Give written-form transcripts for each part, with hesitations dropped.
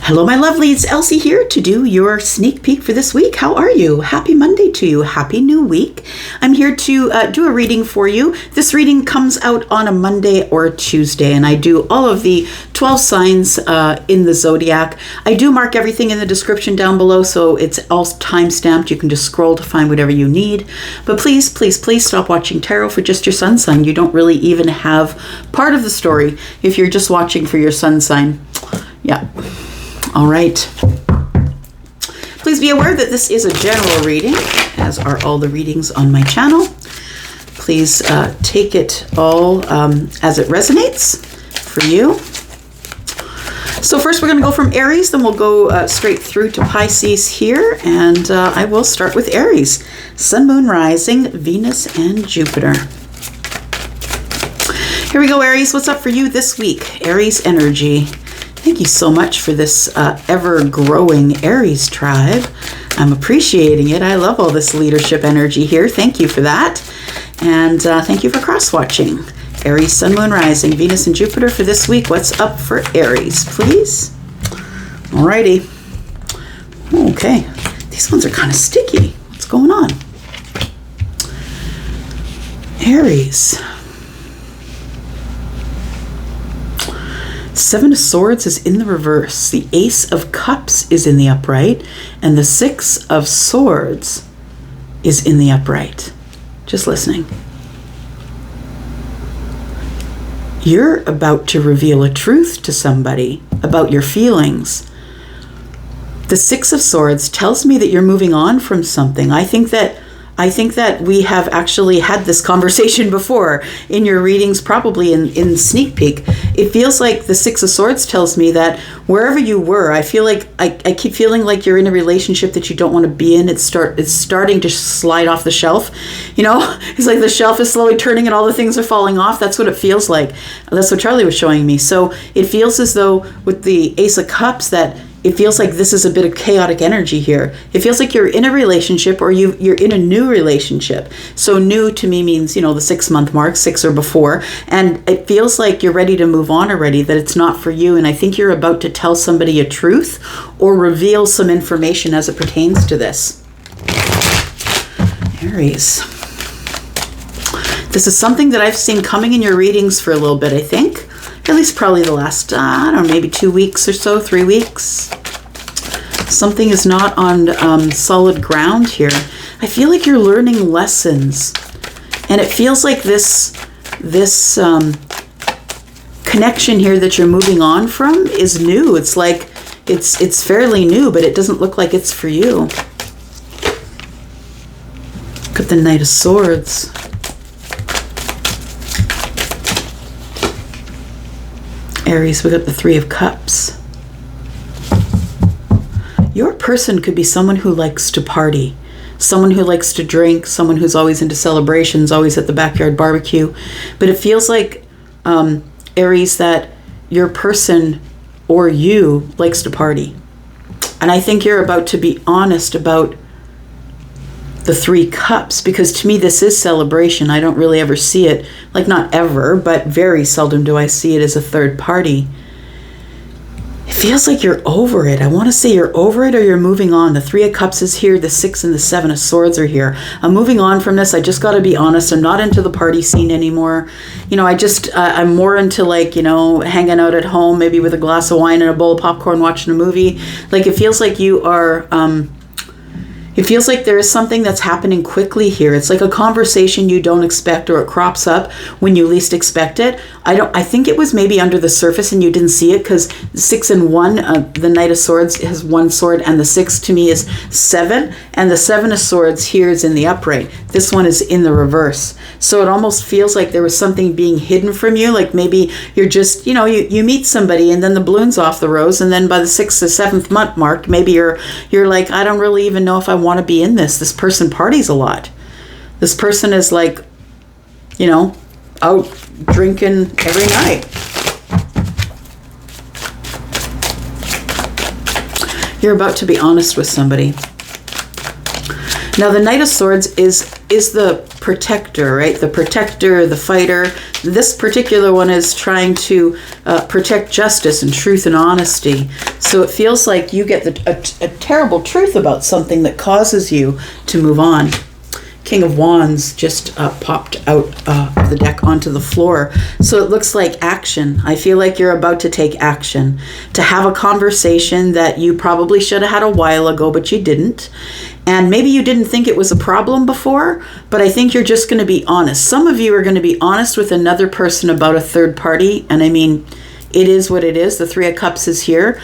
Hello, my lovelies. Elsie here to do your sneak peek for this week. How are you? Happy Monday to you. Happy new week. I'm here to do a reading for you. This reading comes out on a Monday or a Tuesday, and I do all of the 12 signs in the zodiac. I do mark everything in the description down below, so it's all time-stamped. You can just scroll to find whatever you need. But please, please, please stop watching tarot for just your sun sign. You don't really even have part of the story if you're just watching for your sun sign. Yeah. All right. Please be aware that this is a general reading, as are all the readings on my channel. Please take it all as it resonates for you. So first we're going to go from Aries, then we'll go straight through to Pisces here, and I will start with Aries. Sun, Moon, Rising, Venus, and Jupiter. Here we go, Aries. What's up for you this week? Aries energy. Thank you so much for this ever-growing Aries tribe. I'm appreciating it. I love all this leadership energy here. Thank you for that. And thank you for cross-watching. Aries, Sun, Moon, Rising, Venus, and Jupiter for this week. What's up for Aries, please? Alrighty. Okay. These ones are kind of sticky. What's going on? Aries. Seven of Swords is in the reverse. The Ace of Cups is in the upright. And the Six of Swords is in the upright. Just listening. You're about to reveal a truth to somebody about your feelings. The Six of Swords tells me that you're moving on from something. I think that we have actually had this conversation before in your readings, probably in Sneak Peek. It feels like the Six of Swords tells me that wherever you were, I feel like I keep feeling like you're in a relationship that you don't want to be in. It's starting to slide off the shelf. You know, it's like the shelf is slowly turning and all the things are falling off. That's what it feels like. That's what Charlie was showing me. So it feels as though with the Ace of Cups that it feels like this is a bit of chaotic energy here. It feels like you're in a relationship or you're in a new relationship. So new to me means, you know, the 6-month mark, 6 or before. And it feels like you're ready to move on already, that it's not for you. And I think you're about to tell somebody a truth or reveal some information as it pertains to this. Aries. This is something that I've seen coming in your readings for a little bit, I think. At least probably the last, I don't know, maybe 2 weeks or so, 3 weeks. Something is not on solid ground here. I feel like you're learning lessons. And it feels like this connection here that you're moving on from is new. It's like, it's fairly new, but it doesn't look like it's for you. Look at the Knight of Swords. Aries, we got the Three of Cups. Your person could be someone who likes to party, someone who likes to drink, someone who's always into celebrations, always at the backyard barbecue. But it feels like, Aries, that your person or you likes to party. And I think you're about to be honest about the Three Cups, because to me this is celebration. I don't really ever see it, like not ever, but very seldom do I see it as a third party. It feels like you're over it. I want to say you're over it or you're moving on. The Three of Cups is here. The Six and the Seven of Swords are here. I'm moving on from this. I just got to be honest. I'm not into the party scene anymore. You know, I'm more into, like, you know, hanging out at home, maybe with a glass of wine and a bowl of popcorn, watching a movie. Like, it feels like you are, it feels like there is something that's happening quickly here. It's like a conversation you don't expect, or it crops up when you least expect it. I think it was maybe under the surface and you didn't see it, because 6 and 1, the Knight of Swords has 1 sword, and the 6 to me is 7, and the 7 of Swords here is in the upright. This one is in the reverse. So it almost feels like there was something being hidden from you. Like maybe you're just, you know, you meet somebody and then the balloon's off the rose, and then by the 6th or 7th month mark, maybe you're like, I don't really even know if I want to be in this. This person parties a lot. This person is, like, you know, out drinking every night. You're about to be honest with somebody. Now the Knight of Swords is the protector, right? The protector, the fighter, this particular one is trying to protect justice and truth and honesty. So it feels like you get a terrible truth about something that causes you to move on. King of Wands just popped out of the deck onto the floor. So it looks like action. I feel like you're about to take action, to have a conversation that you probably should have had a while ago, but you didn't. And maybe you didn't think it was a problem before, but I think you're just going to be honest. Some of you are going to be honest with another person about a third party. And I mean, it is what it is. The Three of Cups is here.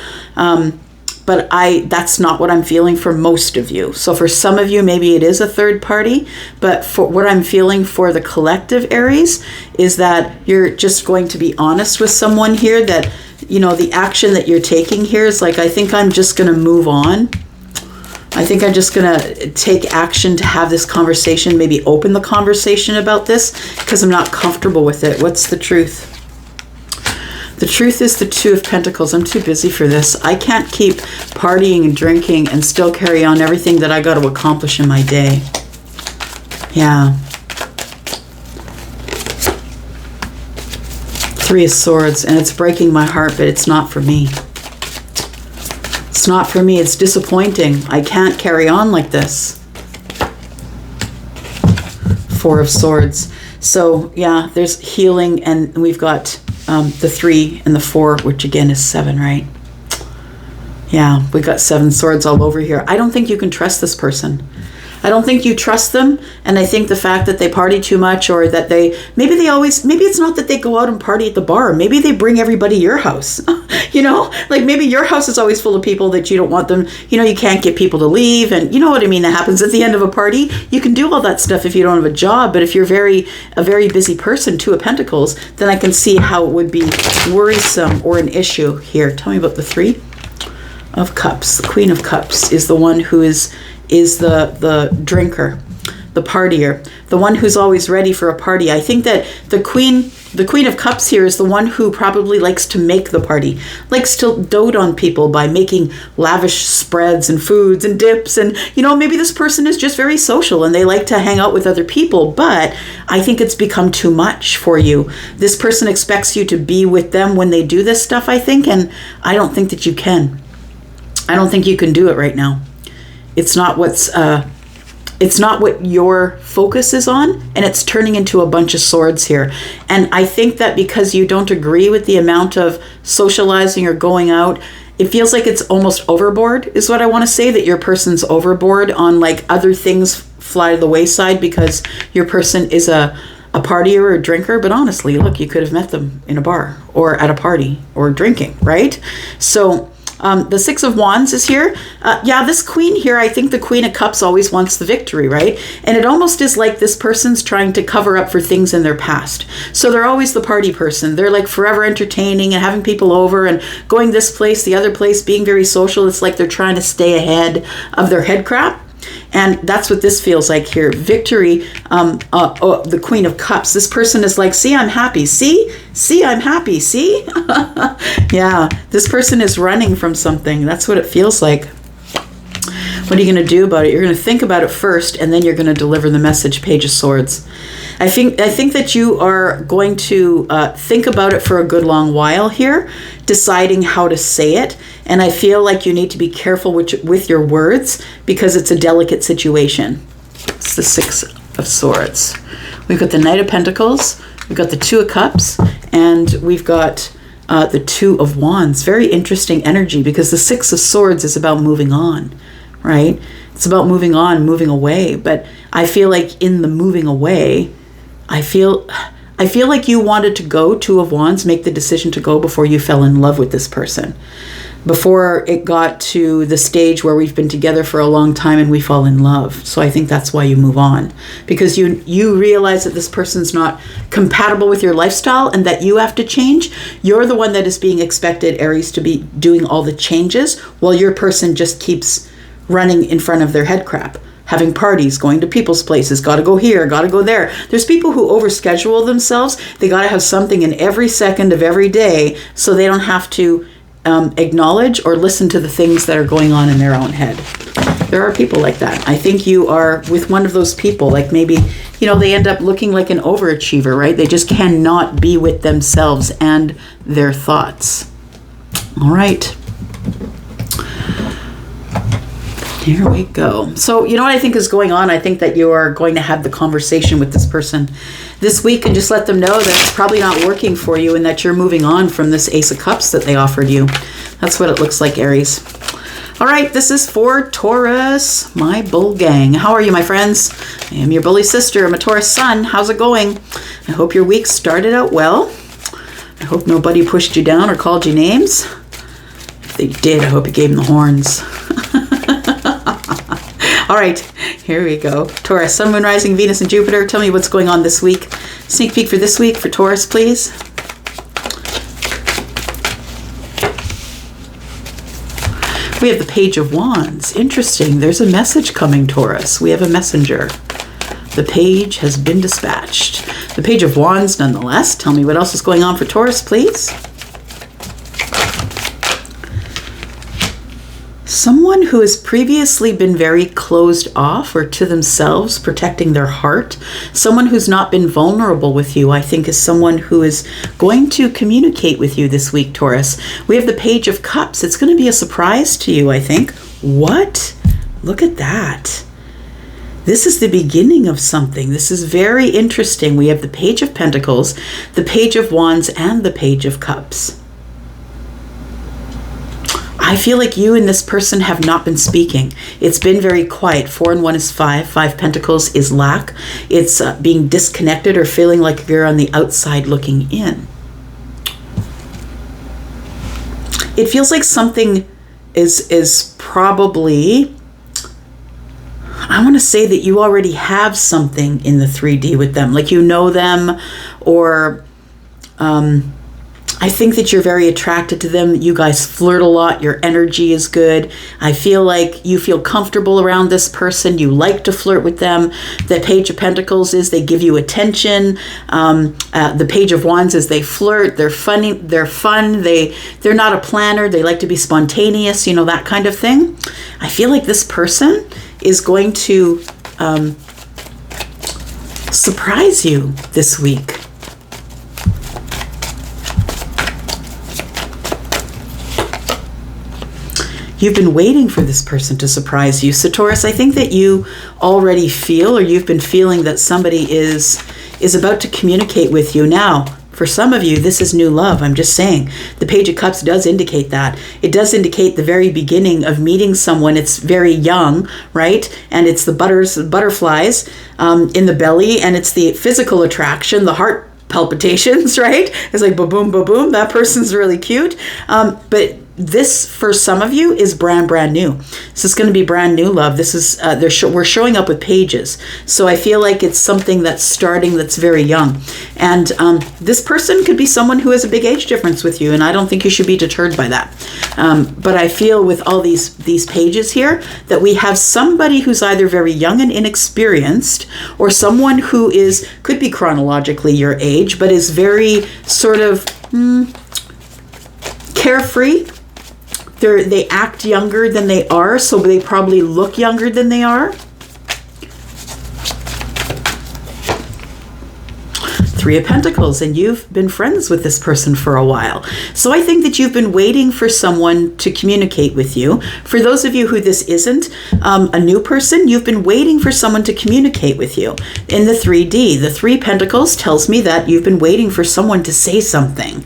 But that's not what I'm feeling for most of you. So for some of you, maybe it is a third party. But for what I'm feeling for the collective Aries is that you're just going to be honest with someone here, that, you know, the action that you're taking here is like, I think I'm just going to move on. I think I'm just going to take action to have this conversation, maybe open the conversation about this, because I'm not comfortable with it. What's the truth? The truth is the Two of Pentacles. I'm too busy for this. I can't keep partying and drinking and still carry on everything that I got to accomplish in my day. Yeah. Three of Swords, and it's breaking my heart, but it's not for me. It's not for me. It's disappointing. I can't carry on like this. Four of Swords. So, yeah, there's healing, and we've got the 3 and the 4, which again is 7, right? Yeah, we got 7 swords all over here. I don't think you can trust this person. I don't think you trust them, and I think the fact that they party too much, or that maybe it's not that they go out and party at the bar. Maybe they bring everybody to your house. You know, like maybe your house is always full of people that you don't want them, you know, you can't get people to leave, and you know what I mean, that happens at the end of a party. You can do all that stuff if you don't have a job, but if you're a very busy person, Two of Pentacles, then I can see how it would be worrisome or an issue here. Tell me about the 3 of Cups. The Queen of Cups is the one who is the drinker, the partier, the one who's always ready for a party. I think that the Queen of Cups here is the one who probably likes to make the party, likes to dote on people by making lavish spreads and foods and dips. And, you know, maybe this person is just very social and they like to hang out with other people, but I think it's become too much for you. This person expects you to be with them when they do this stuff, I think, and I don't think that you can. I don't think you can do it right now. It's not what your focus is on, and it's turning into a bunch of swords here. And I think that because you don't agree with the amount of socializing or going out, it feels like it's almost overboard, is what I want to say, that your person's overboard on like other things fly to the wayside because your person is a partier or a drinker. But honestly, look, you could have met them in a bar or at a party or drinking, right? So the 6 of Wands is here. Yeah, this queen here, I think the Queen of Cups always wants the victory, right? And it almost is like this person's trying to cover up for things in their past. So they're always the party person. They're like forever entertaining and having people over and going this place, the other place, being very social. It's like they're trying to stay ahead of their head crap. And that's what this feels like here. Victory, the Queen of Cups. This person is like, see, I'm happy. See, I'm happy. See? Yeah, this person is running from something. That's what it feels like. What are you going to do about it? You're going to think about it first, and then you're going to deliver the message. Page of Swords. I think that you are going to think about it for a good long while here, deciding how to say it. And I feel like you need to be careful with your words because it's a delicate situation. It's the 6 of Swords. We've got the Knight of Pentacles. We've got the 2 of Cups. And we've got the 2 of Wands. Very interesting energy because the 6 of Swords is about moving on, right? It's about moving on, moving away. But I feel like in the moving away, I feel like you wanted to go, 2 of Wands, make the decision to go before you fell in love with this person. Before it got to the stage where we've been together for a long time and we fall in love. So I think that's why you move on. Because you realize that this person's not compatible with your lifestyle and that you have to change. You're the one that is being expected, Aries, to be doing all the changes while your person just keeps running in front of their head crap. Having parties, going to people's places, got to go here, got to go there. There's people who overschedule themselves. They got to have something in every second of every day so they don't have to acknowledge or listen to the things that are going on in their own head. There are people like that. I think you are with one of those people, like maybe, you know, they end up looking like an overachiever, right? They just cannot be with themselves and their thoughts. All right. Here we go. So, you know what I think is going on? I think that you are going to have the conversation with this person this week and just let them know that it's probably not working for you and that you're moving on from this Ace of Cups that they offered you. That's what it looks like, Aries. All right, this is for Taurus, my bull gang. How are you, my friends? I am your bully sister. I'm a Taurus sun. How's it going? I hope your week started out well. I hope nobody pushed you down or called you names. If they did, I hope you gave them the horns. All right, here we go. Taurus, Sun, Moon, Rising, Venus, and Jupiter. Tell me what's going on this week. Sneak peek for this week for Taurus, please. We have the Page of Wands. Interesting. There's a message coming, Taurus. We have a messenger. The page has been dispatched. The Page of Wands, nonetheless. Tell me what else is going on for Taurus, please. Someone who has previously been very closed off or to themselves, protecting their heart. Someone who's not been vulnerable with you, I think, is someone who is going to communicate with you this week, Taurus. We have the Page of Cups. It's going to be a surprise to you, I think. What? Look at that. This is the beginning of something. This is very interesting. We have the Page of Pentacles, the Page of Wands, and the Page of Cups. I feel like you and this person have not been speaking. It's been very quiet. 4 and 1 is 5. 5 Pentacles is lack. It's being disconnected or feeling like you're on the outside looking in. It feels like something is probably, I want to say that you already have something in the 3D with them. Like you know them, or I think that you're very attracted to them. You guys flirt a lot. Your energy is good. I feel like you feel comfortable around this person. You like to flirt with them. The Page of Pentacles is they give you attention. The Page of Wands is they flirt. They're funny. They're fun. They're not a planner. They like to be spontaneous. You know, that kind of thing. I feel like this person is going to surprise you this week. You've been waiting for this person to surprise you. So Taurus, I think that you already feel, or you've been feeling, that somebody is about to communicate with you. Now, for some of you, this is new love. I'm just saying. The Page of Cups does indicate that. It does indicate the very beginning of meeting someone. It's very young, right? And it's the butterflies in the belly, and it's the physical attraction, the heart palpitations, right? It's like ba-boom, ba-boom. That person's really cute. But this, for some of you, is brand new. This is going to be brand new love. This is we're showing up with pages. So I feel like it's something that's starting, that's very young. And this person could be someone who has a big age difference with you, and I don't think you should be deterred by that. But I feel with all these pages here that we have somebody who's either very young and inexperienced, or someone who could be chronologically your age, but is very sort of carefree. They act younger than they are, so they probably look younger than they are. 3 of Pentacles, and you've been friends with this person for a while. So I think that you've been waiting for someone to communicate with you. For those of you who this isn't a new person, you've been waiting for someone to communicate with you. In the 3D, the 3 Pentacles tells me that you've been waiting for someone to say something.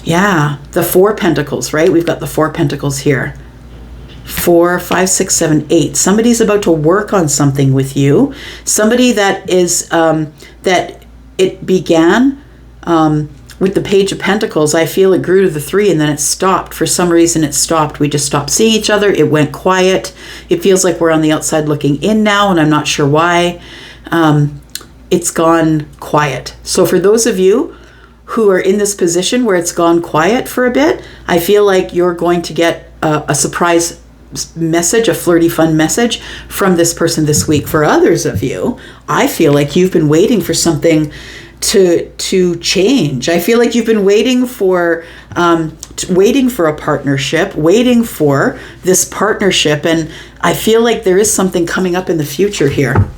Yeah, the 4 Pentacles, right? We've got the 4 Pentacles here. 4, 5, 6, 7, 8. Somebody's about to work on something with you. Somebody that is, that it began with the Page of Pentacles. I feel it grew to the 3 and then it stopped. For some reason it stopped. We just stopped seeing each other. It went quiet. It feels like we're on the outside looking in now, and I'm not sure why. It's gone quiet. So for those of you who are in this position where it's gone quiet for a bit, I feel like you're going to get a surprise message, a flirty, fun message from this person this week. For others of you, I feel like you've been waiting for something to change. I feel like you've been waiting for waiting for a partnership, waiting for this partnership. And I feel like there is something coming up in the future here.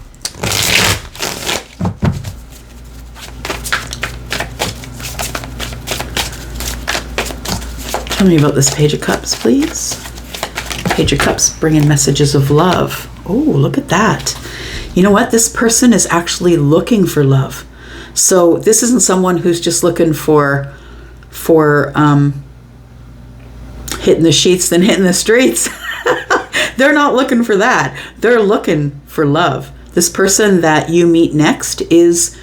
Tell me about this Page of Cups, please. Page of Cups bringing messages of love. Oh, look at that. You know what? This person is actually looking for love. So this isn't someone who's just looking for hitting the sheets than hitting the streets. They're not looking for that. They're looking for love. This person that you meet next is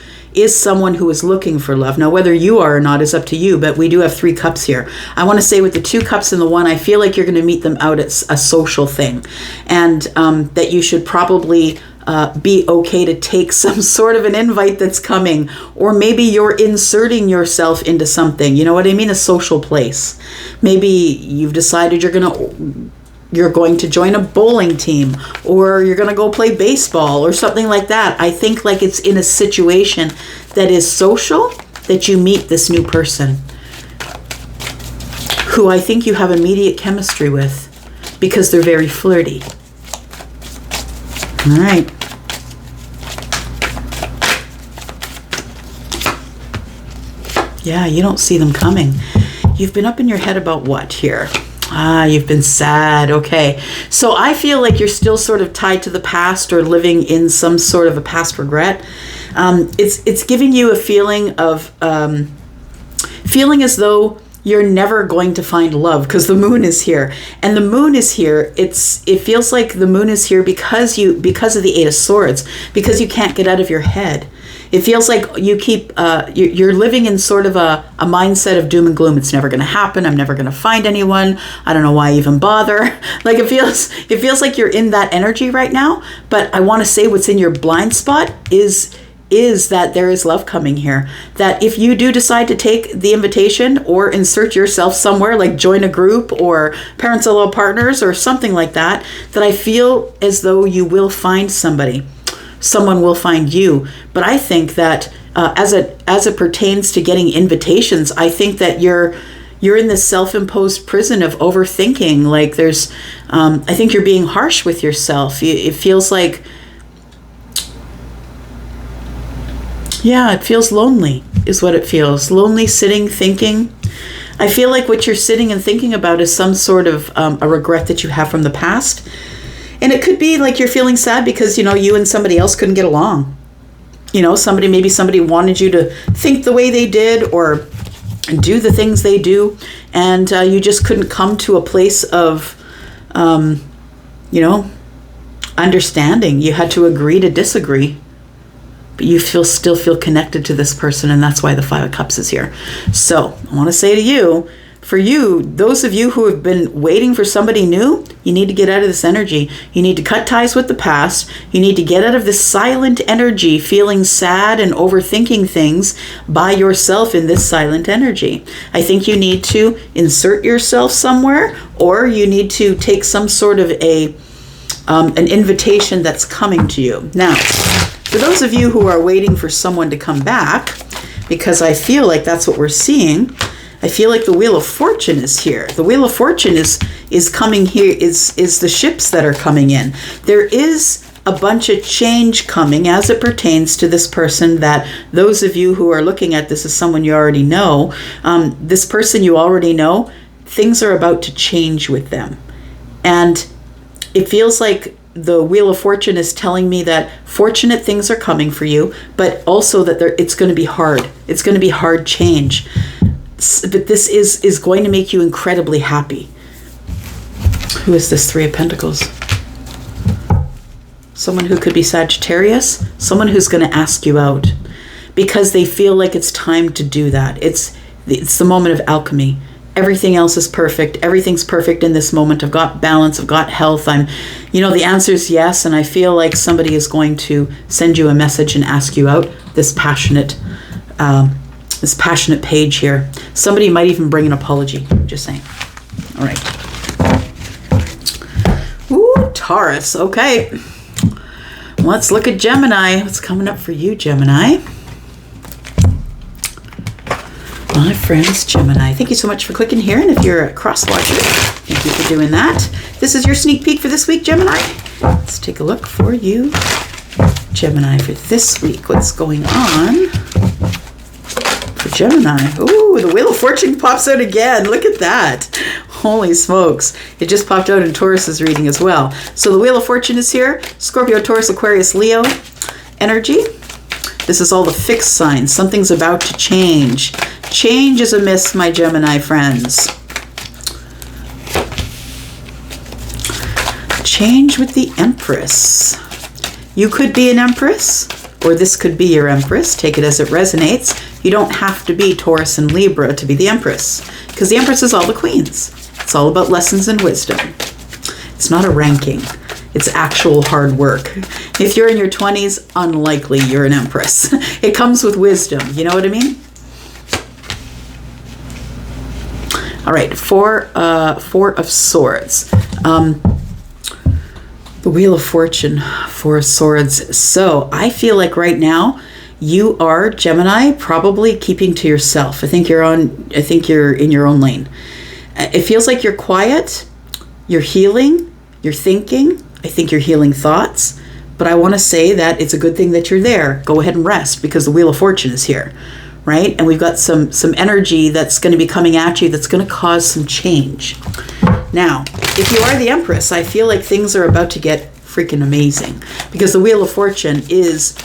someone who is looking for love. Now, whether you are or not is up to you, but we do have 3 cups here. I want to say with the 2 cups and the 1, I feel like you're going to meet them out at a social thing, and that you should probably be okay to take some sort of an invite that's coming, or maybe you're inserting yourself into something. You know what I mean? A social place. Maybe you've decided you're going to join a bowling team, or you're going to go play baseball or something like that. I think like it's in a situation that is social that you meet this new person who I think you have immediate chemistry with because they're very flirty. All right. Yeah, you don't see them coming. You've been up in your head about what here? You've been sad. Okay. So I feel like you're still sort of tied to the past or living in some sort of a past regret. It's giving you a feeling of feeling as though you're never going to find love because the moon is here. And the moon is here. It feels like the moon is here because of the 8 of Swords, because you can't get out of your head. It feels like you keep, you're living in sort of a mindset of doom and gloom. It's never going to happen. I'm never going to find anyone. I don't know why I even bother. Like it feels like you're in that energy right now. But I want to say what's in your blind spot is that there is love coming here. That if you do decide to take the invitation or insert yourself somewhere, like join a group or Parents Allow Partners or something like that, that I feel as though you will find somebody. Someone will find you. But I think that as it pertains to getting invitations, I think that you're in this self-imposed prison of overthinking. Like I think you're being harsh with yourself. It feels like, yeah, it feels lonely is what it feels. Lonely, sitting, thinking. I feel like what you're sitting and thinking about is some sort of a regret that you have from the past. And it could be like you're feeling sad because, you and somebody else couldn't get along. Maybe somebody wanted you to think the way they did or do the things they do. And you just couldn't come to a place of, understanding. You had to agree to disagree. But you still feel connected to this person. And that's why the 5 of Cups is here. So I want to say to you, for you, those of you who have been waiting for somebody new, you need to get out of this energy. You need to cut ties with the past. You need to get out of this silent energy, feeling sad and overthinking things by yourself in this silent energy. I think you need to insert yourself somewhere, or you need to take some sort of an invitation that's coming to you. Now, for those of you who are waiting for someone to come back, because I feel like that's what we're seeing, I feel like the Wheel of Fortune is here. The Wheel of Fortune is coming here, is the ships that are coming in. There is a bunch of change coming as it pertains to this person that those of you who are looking at this as someone you already know, this person you already know, things are about to change with them. And it feels like the Wheel of Fortune is telling me that fortunate things are coming for you, but also that it's going to be hard. It's going to be hard change. But this is going to make you incredibly happy. Who is this 3 of Pentacles? Someone who could be Sagittarius. Someone who's going to ask you out because they feel like it's time to do that. It's the moment of alchemy. Everything else is perfect. Everything's perfect in this moment. I've got balance. I've got health. The answer is yes. And I feel like somebody is going to send you a message and ask you out. This passionate page here. Somebody might even bring an apology. Just saying. All right. Ooh, Taurus. Okay. Let's look at Gemini. What's coming up for you, Gemini? My friends, Gemini, thank you so much for clicking here. And if you're a cross-watcher, thank you for doing that. This is your sneak peek for this week, Gemini. Let's take a look for you, Gemini, for this week. What's going on for Gemini? Ooh, the Wheel of Fortune pops out again. Look at that. Holy smokes. It just popped out in Taurus's reading as well. So the Wheel of Fortune is here. Scorpio, Taurus, Aquarius, Leo energy. This is all the fixed signs. Something's about to change. Change is amiss, my Gemini friends. Change with the Empress. You could be an Empress, or this could be your Empress. Take it as it resonates. You don't have to be Taurus and Libra to be the Empress, because the Empress is all the queens. It's all about lessons and wisdom. It's not a ranking. It's actual hard work. If you're in your 20s, unlikely you're an Empress. It comes with wisdom. You know what I mean? All right, Four of Swords. The Wheel of Fortune, Four of Swords. So I feel like right now you are, Gemini, probably keeping to yourself. I think you're in your own lane. It feels like you're quiet, you're healing, you're thinking. I think you're healing thoughts, but I want to say that it's a good thing that you're there. Go ahead and rest, because the Wheel of Fortune is here, right? And we've got some energy that's going to be coming at you that's going to cause some change. Now, if you are the Empress, I feel like things are about to get freaking amazing, because the Wheel of Fortune is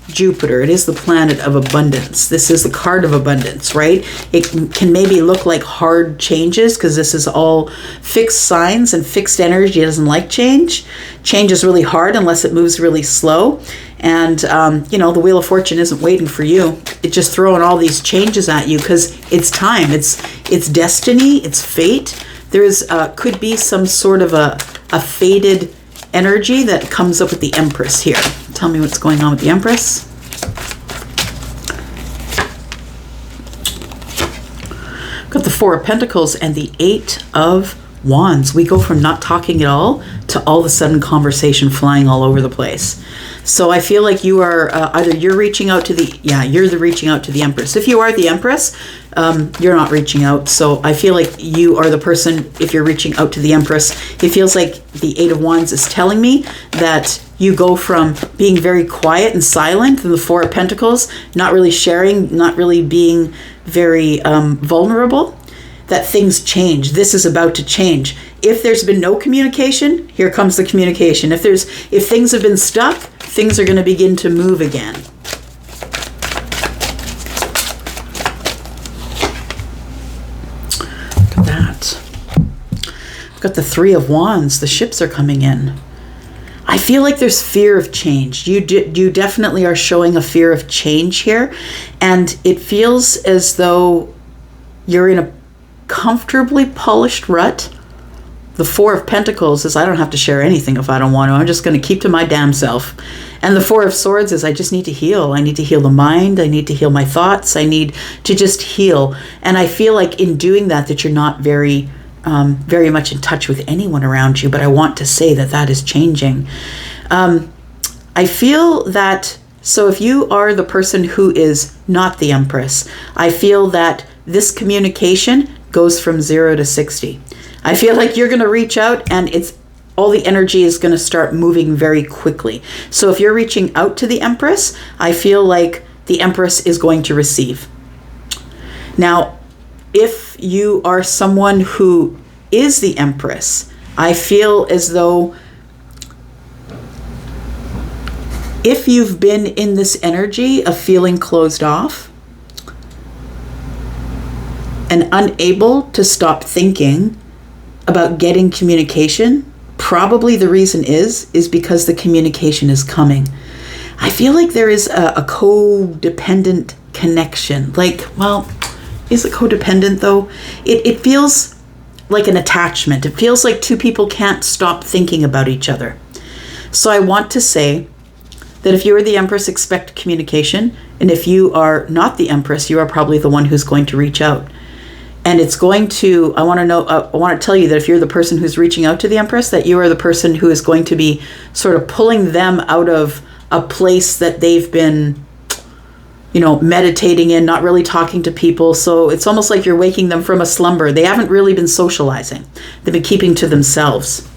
Jupiter. It is the planet of abundance. This is the card of abundance, right? It can maybe look like hard changes because this is all fixed signs, and fixed energy doesn't like change. Change is really hard unless it moves really slow. And, the Wheel of Fortune isn't waiting for you. It's just throwing all these changes at you because it's time. It's destiny. It's fate. There's could be some sort of a fated energy that comes up with the Empress here. Tell me what's going on with the Empress. Got the Four of Pentacles and the Eight of Wands. We go from not talking at all to all of a sudden conversation flying all over the place. So I feel like you are either you're reaching out to reaching out to the Empress. If you are the Empress, you're not reaching out. So I feel like you are the person, if you're reaching out to the Empress. It feels like the Eight of Wands is telling me that you go from being very quiet and silent in the Four of Pentacles, not really sharing, not really being very vulnerable, that things change. This is about to change. If there's been no communication, here comes the communication. If things have been stuck, things are going to begin to move again. Look at that. I've got the Three of Wands. The ships are coming in. I feel like there's fear of change. You definitely are showing a fear of change here. And it feels as though you're in a comfortably polished rut. The Four of Pentacles is I don't have to share anything if I don't want to. I'm just going to keep to my damn self. And the Four of Swords is I just need to heal. I need to heal the mind. I need to heal my thoughts. I need to just heal. And I feel like in doing that you're not very much in touch with anyone around you. But I want to say that is changing. I feel that, so if you are the person who is not the Empress, I feel that this communication goes from 0 to 60. I feel like you're going to reach out and all the energy is going to start moving very quickly. So if you're reaching out to the Empress, I feel like the Empress is going to receive. Now, if you are someone who is the Empress, I feel as though if you've been in this energy of feeling closed off and unable to stop thinking about getting communication, probably the reason is because the communication is coming. I feel like there is a codependent connection. Like, well, is it codependent though? It feels like an attachment. It feels like two people can't stop thinking about each other. So I want to say that if you are the Empress, expect communication. And if you are not the Empress, you are probably the one who's going to reach out. And it's going to, I want to tell you that if you're the person who's reaching out to the Empress, that you are the person who is going to be sort of pulling them out of a place that they've been meditating in, not really talking to people. So it's almost like you're waking them from a slumber. They haven't really been socializing. They've been keeping to themselves.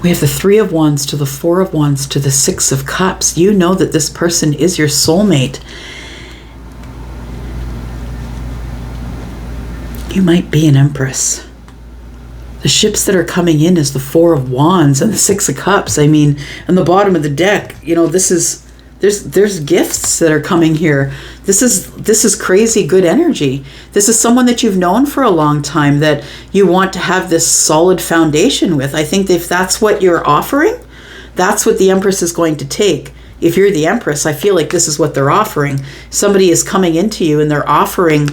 We have the 3 of Wands to the 4 of Wands to the 6 of Cups. You know that this person is your soulmate. You might be an Empress. The ships that are coming in is the 4 of Wands and the 6 of Cups. I mean, on the bottom of the deck, there's gifts that are coming here. This is crazy good energy. This is someone that you've known for a long time that you want to have this solid foundation with. I think if that's what you're offering, that's what the Empress is going to take. If you're the Empress, I feel like this is what they're offering. Somebody is coming into you and they're offering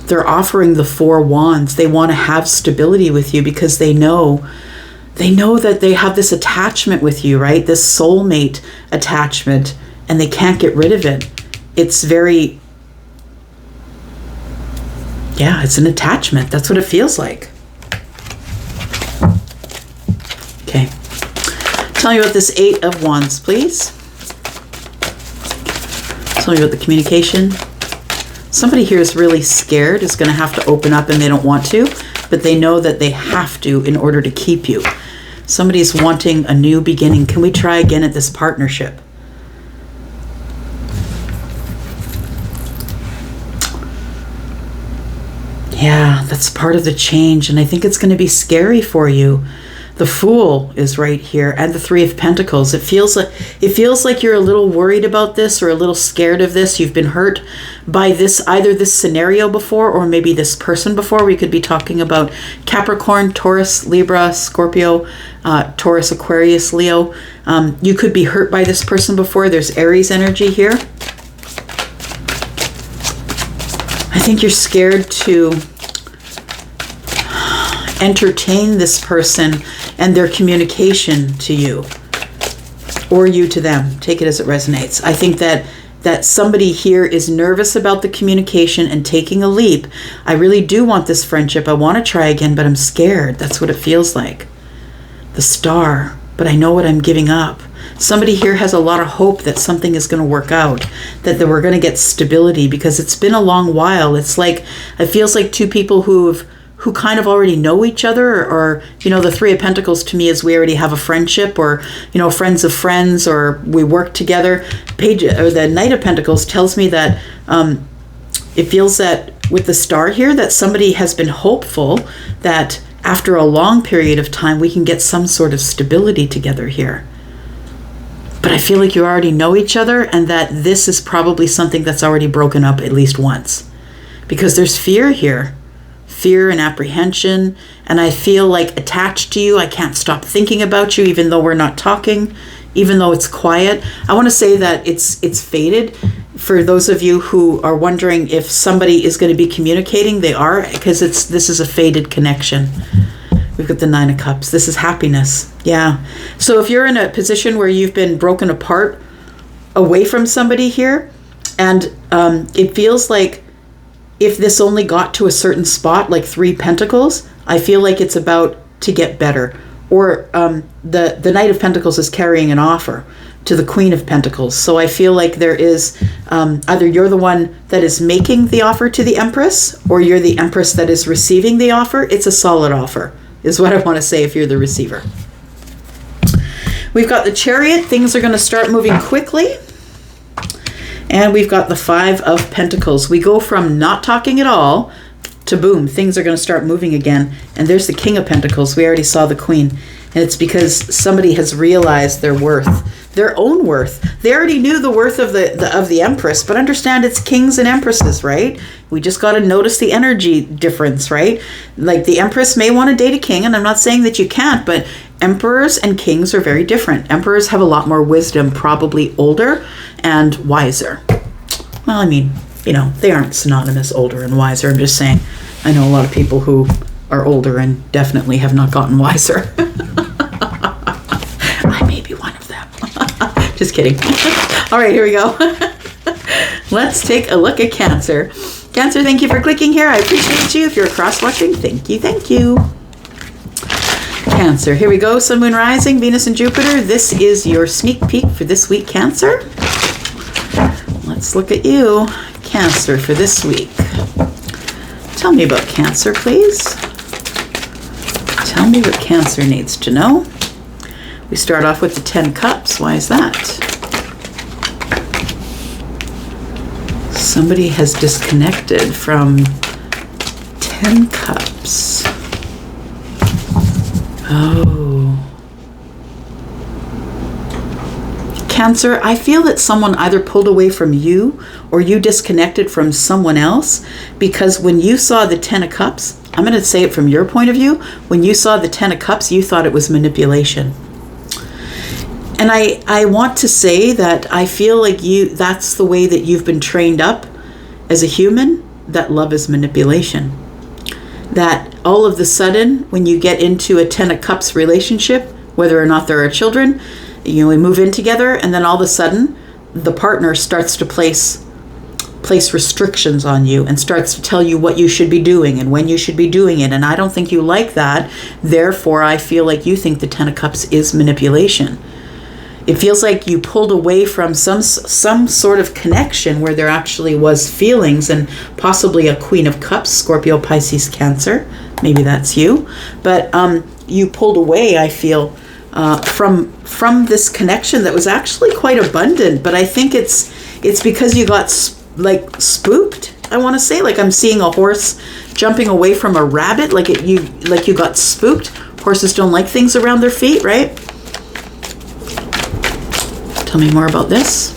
the 4 Wands. They want to have stability with you because they know that they have this attachment with you, right? This soulmate attachment, and they can't get rid of it. It's very, it's an attachment. That's what it feels like. Okay. Tell me about this 8 of Wands, please. Tell me about the communication. Somebody here is really scared, is going to have to open up and they don't want to, but they know that they have to in order to keep you. Somebody's wanting a new beginning. Can we try again at this partnership? Yeah, that's part of the change, and I think it's going to be scary for you. The Fool is right here, and the 3 of Pentacles. It feels like you're a little worried about this or a little scared of this. You've been hurt by either this scenario before or maybe this person before. We could be talking about Capricorn, Taurus, Libra, Scorpio, Taurus, Aquarius, Leo. You could be hurt by this person before. There's Aries energy here. I think you're scared to entertain this person and their communication to you, or you to them. Take it as it resonates. I think that somebody here is nervous about the communication and taking a leap. I really do want this friendship. I want to try again, but I'm scared. That's what it feels like. The Star, but I know what I'm giving up. Somebody here has a lot of hope that something is going to work out, that we're going to get stability, because it's been a long while. It feels like 2 people who kind of already know each other, or the 3 of Pentacles to me is we already have a friendship, or friends of friends, or we work together. The Knight of Pentacles tells me that it feels that with the Star here, that somebody has been hopeful that after a long period of time we can get some sort of stability together here. But I feel like you already know each other, and that this is probably something that's already broken up at least once, because there's fear here. Fear and apprehension, and I feel like attached to you. I can't stop thinking about you, even though we're not talking, even though it's quiet. I want to say that it's faded. For those of you who are wondering if somebody is going to be communicating, they are, because this is a faded connection. We've got the 9 of Cups. This is happiness. Yeah. So if you're in a position where you've been broken apart away from somebody here, and it feels like if this only got to a certain spot, like 3 Pentacles, I feel like it's about to get better. Or the Knight of Pentacles is carrying an offer to the Queen of Pentacles. So I feel like there is either you're the one that is making the offer to the Empress, or you're the Empress that is receiving the offer. It's a solid offer, is what I want to say if you're the receiver. We've got the Chariot. Things are going to start moving quickly. And we've got the 5 of Pentacles. We go from not talking at all to boom, things are going to start moving again. And there's the King of Pentacles. We already saw the Queen. And it's because somebody has realized their worth, their own worth. They already knew the worth of the Empress, but understand it's kings and empresses, right? We just got to notice the energy difference, right? Like the Empress may want to date a king, and I'm not saying that you can't, but emperors and kings are very different. Emperors have a lot more wisdom, probably older and wiser. Well, I mean, they aren't synonymous, older and wiser. I'm just saying, I know a lot of people who are older and definitely have not gotten wiser. I may be one of them. Just kidding. All right, here we go. Let's take a look at Cancer. Cancer, thank you for clicking here. I appreciate you. If you're cross-watching, thank you. Cancer. Here we go. Sun, Moon, Rising, Venus, and Jupiter. This is your sneak peek for this week, Cancer. Let's look at you, Cancer, for this week. Tell me about Cancer, please. Tell me what Cancer needs to know. We start off with the 10 Cups. Why is that? Somebody has disconnected from 10 Cups. Oh. Cancer, I feel that someone either pulled away from you or you disconnected from someone else, because when you saw the 10 of Cups, I'm going to say it from your point of view, when you saw the 10 of Cups, you thought it was manipulation. And I want to say that I feel like that's the way that you've been trained up as a human, that love is manipulation. That all of the sudden, when you get into a 10 of Cups relationship, whether or not there are children, we move in together, and then all of a sudden, the partner starts to place restrictions on you and starts to tell you what you should be doing and when you should be doing it. And I don't think you like that. Therefore, I feel like you think the 10 of Cups is manipulation. It feels like you pulled away from some sort of connection where there actually was feelings, and possibly a Queen of Cups, Scorpio, Pisces, Cancer. Maybe that's you. But you pulled away, I feel, from this connection that was actually quite abundant. But I think it's because you got spooked. I want to say, like, I'm seeing a horse jumping away from a rabbit, like you got spooked. Horses don't like things around their feet, right? Tell me more about this.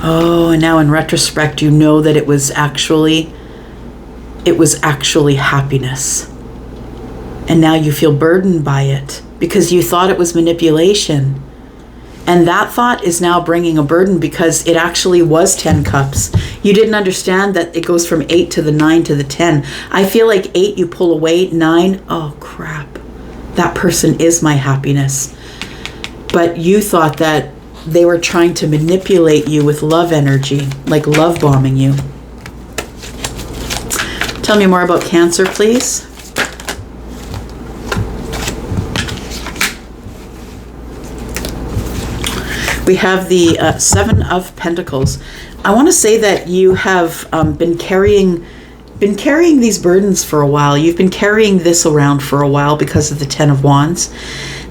Oh, and now in retrospect, you know that it was actually happiness. And now you feel burdened by it because you thought it was manipulation. And that thought is now bringing a burden because it actually was 10 Cups. You didn't understand that it goes from 8 to the 9 to the 10. I feel like 8, you pull away. 9, oh crap. That person is my happiness. But you thought that they were trying to manipulate you with love energy, like love bombing you. Tell me more about Cancer, please. We have the 7 of Pentacles. I want to say that you have been carrying these burdens for a while. You've been carrying this around for a while because of the 10 of Wands.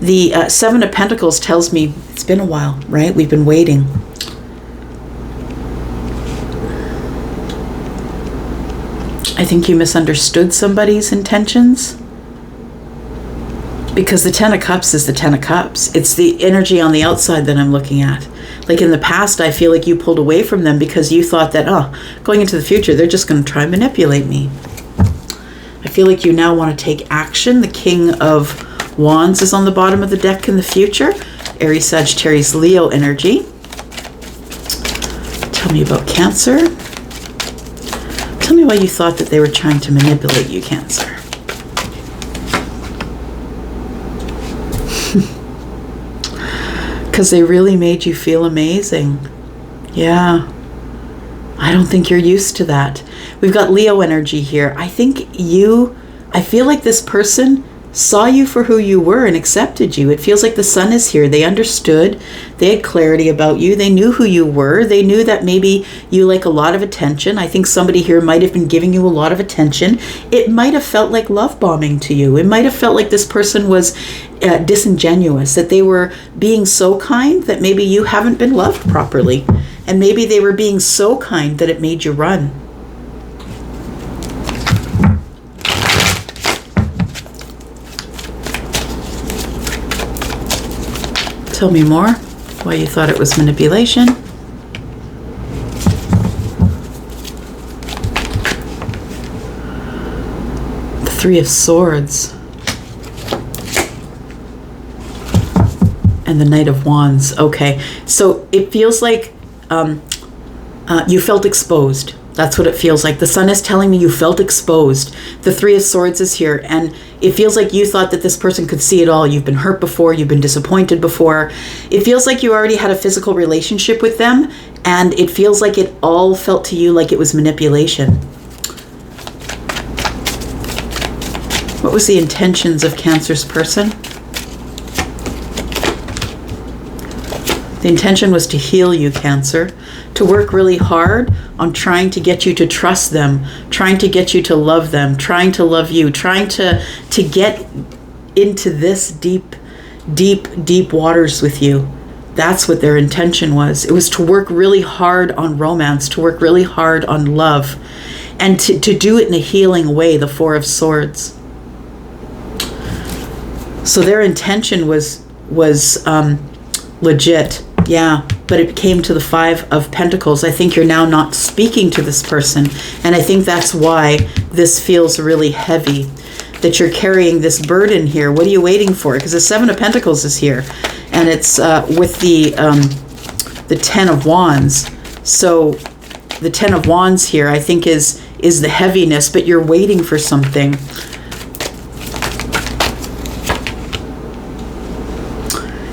The 7 of Pentacles tells me it's been a while, right? We've been waiting. I think you misunderstood somebody's intentions. Because the 10 of Cups is the 10 of Cups. It's the energy on the outside that I'm looking at. Like in the past, I feel like you pulled away from them because you thought that, going into the future, they're just going to try and manipulate me. I feel like you now want to take action. The King of Wands is on the bottom of the deck in the future. Aries, Sagittarius, Leo energy. Tell me about Cancer. Tell me why you thought that they were trying to manipulate you, Cancer. Because they really made you feel amazing. Yeah. I don't think you're used to that. We've got Leo energy here. I feel like this person saw you for who you were and accepted you. It feels like the sun is here. They understood. They had clarity about you. They knew who you were. They knew that maybe you like a lot of attention. I think somebody here might have been giving you a lot of attention. It might have felt like love bombing to you. It might have felt like this person was disingenuous, that they were being so kind that maybe you haven't been loved properly. And maybe they were being so kind that it made you run. Tell me more, why you thought it was manipulation. The 3 of Swords. And the Knight of Wands. Okay, so it feels like you felt exposed. That's what it feels like. The sun is telling me you felt exposed. The 3 of Swords is here, and it feels like you thought that this person could see it all. You've been hurt before. You've been disappointed before. It feels like you already had a physical relationship with them, and it feels like it all felt to you like it was manipulation. What was the intentions of Cancer's person? The intention was to heal you, Cancer, to work really hard on trying to get you to trust them, trying to get you to love them, trying to love you, trying to get into this deep, deep, deep waters with you. That's what their intention was. It was to work really hard on romance, to work really hard on love, and to do it in a healing way, the Four of Swords. So their intention was legit. Yeah, but it came to the Five of Pentacles. I think you're now not speaking to this person. And I think that's why this feels really heavy, that you're carrying this burden here. What are you waiting for? Because the Seven of Pentacles is here. And it's with the Ten of Wands. So the Ten of Wands here, I think, is the heaviness, but you're waiting for something.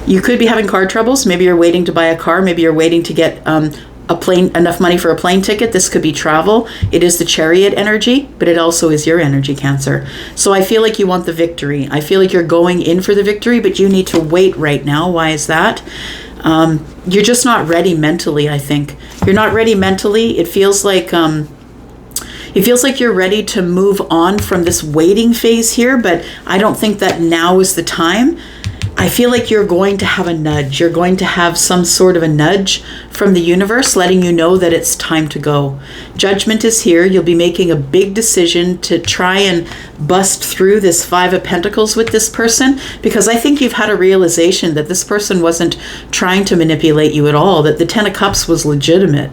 You could be having car troubles. Maybe you're waiting to buy a car. Maybe you're waiting to get enough money for a plane ticket. This could be travel. It is the Chariot energy, but it also is your energy, Cancer. So I feel like you want the victory. I feel like you're going in for the victory, but you need to wait right now. Why is that? You're just not ready mentally, I think. You're not ready mentally. It feels like you're ready to move on from this waiting phase here, but I don't think that now is the time. I feel like you're going to have a nudge. You're going to have some sort of a nudge from the universe letting you know that it's time to go. Judgment is here. You'll be making a big decision to try and bust through this Five of Pentacles with this person, because I think you've had a realization that this person wasn't trying to manipulate you at all, that the Ten of Cups was legitimate.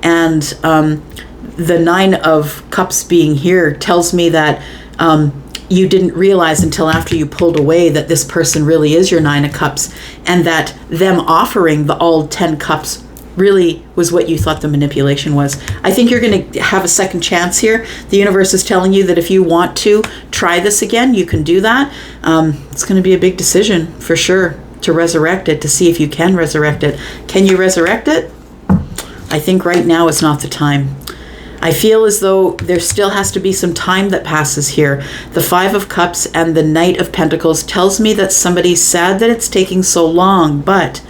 And the Nine of Cups being here tells me that you didn't realize until after you pulled away that this person really is your Nine of Cups, and that them offering the all 10 cups really was what you thought the manipulation was. I think you're going to have a second chance here. The universe is telling you that if you want to try this again, you can do that. It's going to be a big decision for sure to resurrect it, to see if you can resurrect it. Can you resurrect it? I think right now is not the time. I feel as though there still has to be some time that passes here. The Five of Cups and the Knight of Pentacles tells me that somebody's sad that it's taking so long, but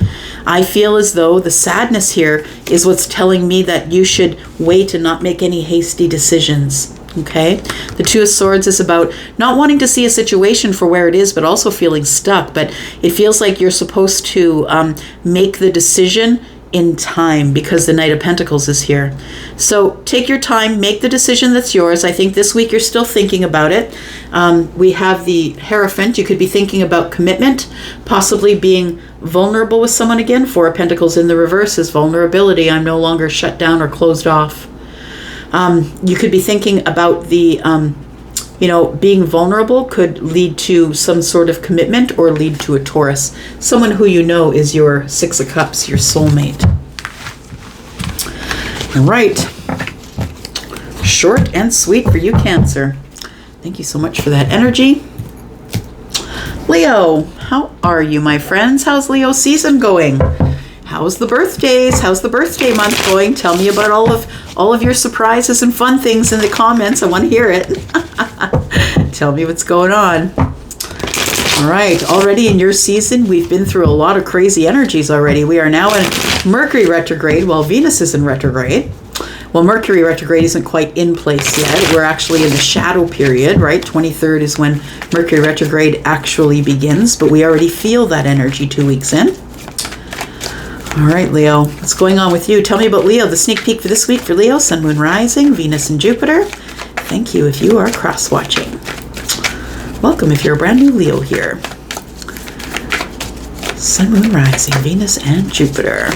I feel as though the sadness here is what's telling me that you should wait and not make any hasty decisions. Okay? The Two of Swords is about not wanting to see a situation for where it is, but also feeling stuck. But it feels like you're supposed to make the decision in time, because the Knight of Pentacles is here. So take your time, make the decision that's yours. I think this week you're still thinking about it. We have the Hierophant. You could be thinking about commitment, possibly being vulnerable with someone again. Four of Pentacles in the reverse is vulnerability. I'm no longer shut down or closed off. You could be thinking about the being vulnerable could lead to some sort of commitment or lead to a Taurus. Someone who you know is your Six of Cups, your soulmate. All right. Short and sweet for you, Cancer. Thank you so much for that energy. Leo, how are you, my friends? How's Leo season going? How's the birthdays? How's the birthday month going? Tell me about all of your surprises and fun things in the comments. I want to hear it. Tell me what's going on. All right, already in your season, we've been through a lot of crazy energies already. We are now in Mercury retrograde while Venus is in retrograde. Well, Mercury retrograde isn't quite in place yet. We're actually in the shadow period, right? 23rd is when Mercury retrograde actually begins, but we already feel that energy 2 weeks in. All right, Leo, what's going on with you? Tell me about Leo, the sneak peek for this week for Leo, Sun, Moon, Rising, Venus, and Jupiter. Thank you if you are cross-watching. Welcome if you're a brand new Leo here. Sun, Moon, Rising, Venus, and Jupiter.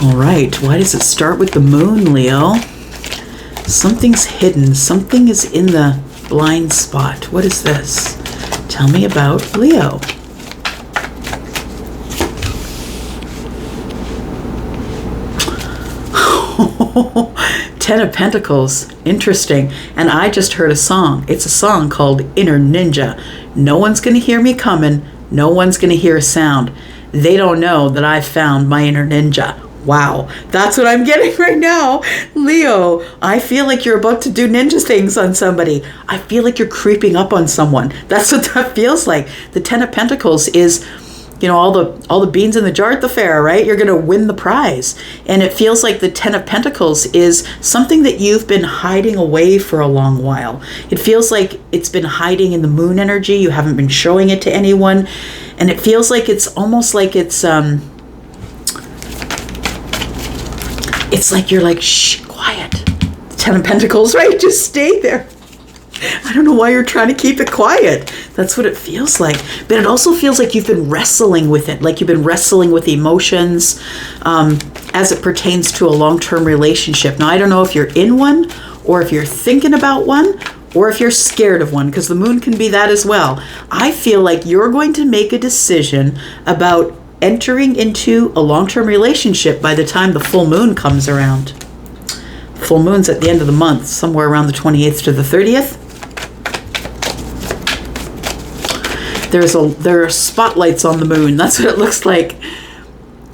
All right, why does it start with the moon, Leo? Something's hidden. Something is in the blind spot. What is this? Tell me about Leo. Ten of Pentacles. Interesting. And I just heard a song. It's a song called Inner Ninja. No one's going to hear me coming. No one's going to hear a sound. They don't know that I found my inner ninja. Wow, that's what I'm getting right now. Leo, I feel like you're about to do ninja things on somebody. I feel like you're creeping up on someone. That's what that feels like. The Ten of Pentacles is, you know, all the beans in the jar at the fair, right? You're going to win the prize. And it feels like the Ten of Pentacles is something that you've been hiding away for a long while. It feels like it's been hiding in the moon energy. You haven't been showing it to anyone. And it feels like it's almost like it's like you're like, shh, quiet. The Ten of Pentacles, right? Just stay there. I don't know why you're trying to keep it quiet. That's what it feels like. But it also feels like you've been wrestling with it, like you've been wrestling with emotions as it pertains to a long-term relationship. Now, I don't know if you're in one or if you're thinking about one or if you're scared of one, because the moon can be that as well. I feel like you're going to make a decision about entering into a long-term relationship by the time the full moon comes around. Full moon's at the end of the month, somewhere around the 28th to the 30th. There are spotlights on the moon. That's what it looks like.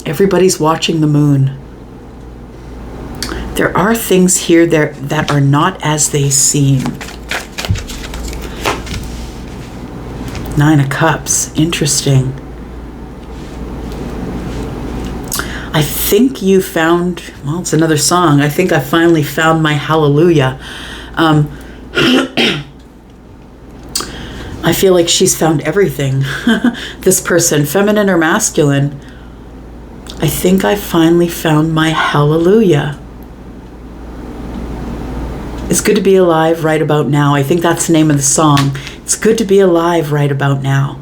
Everybody's watching the moon. There are things here that are not as they seem. Nine of Cups. Interesting. I think you found, well, it's another song. I think I finally found my hallelujah. I feel like she's found everything. This person, feminine or masculine. I think I finally found my hallelujah. It's good to be alive right about now. I think that's the name of the song. It's good to be alive right about now.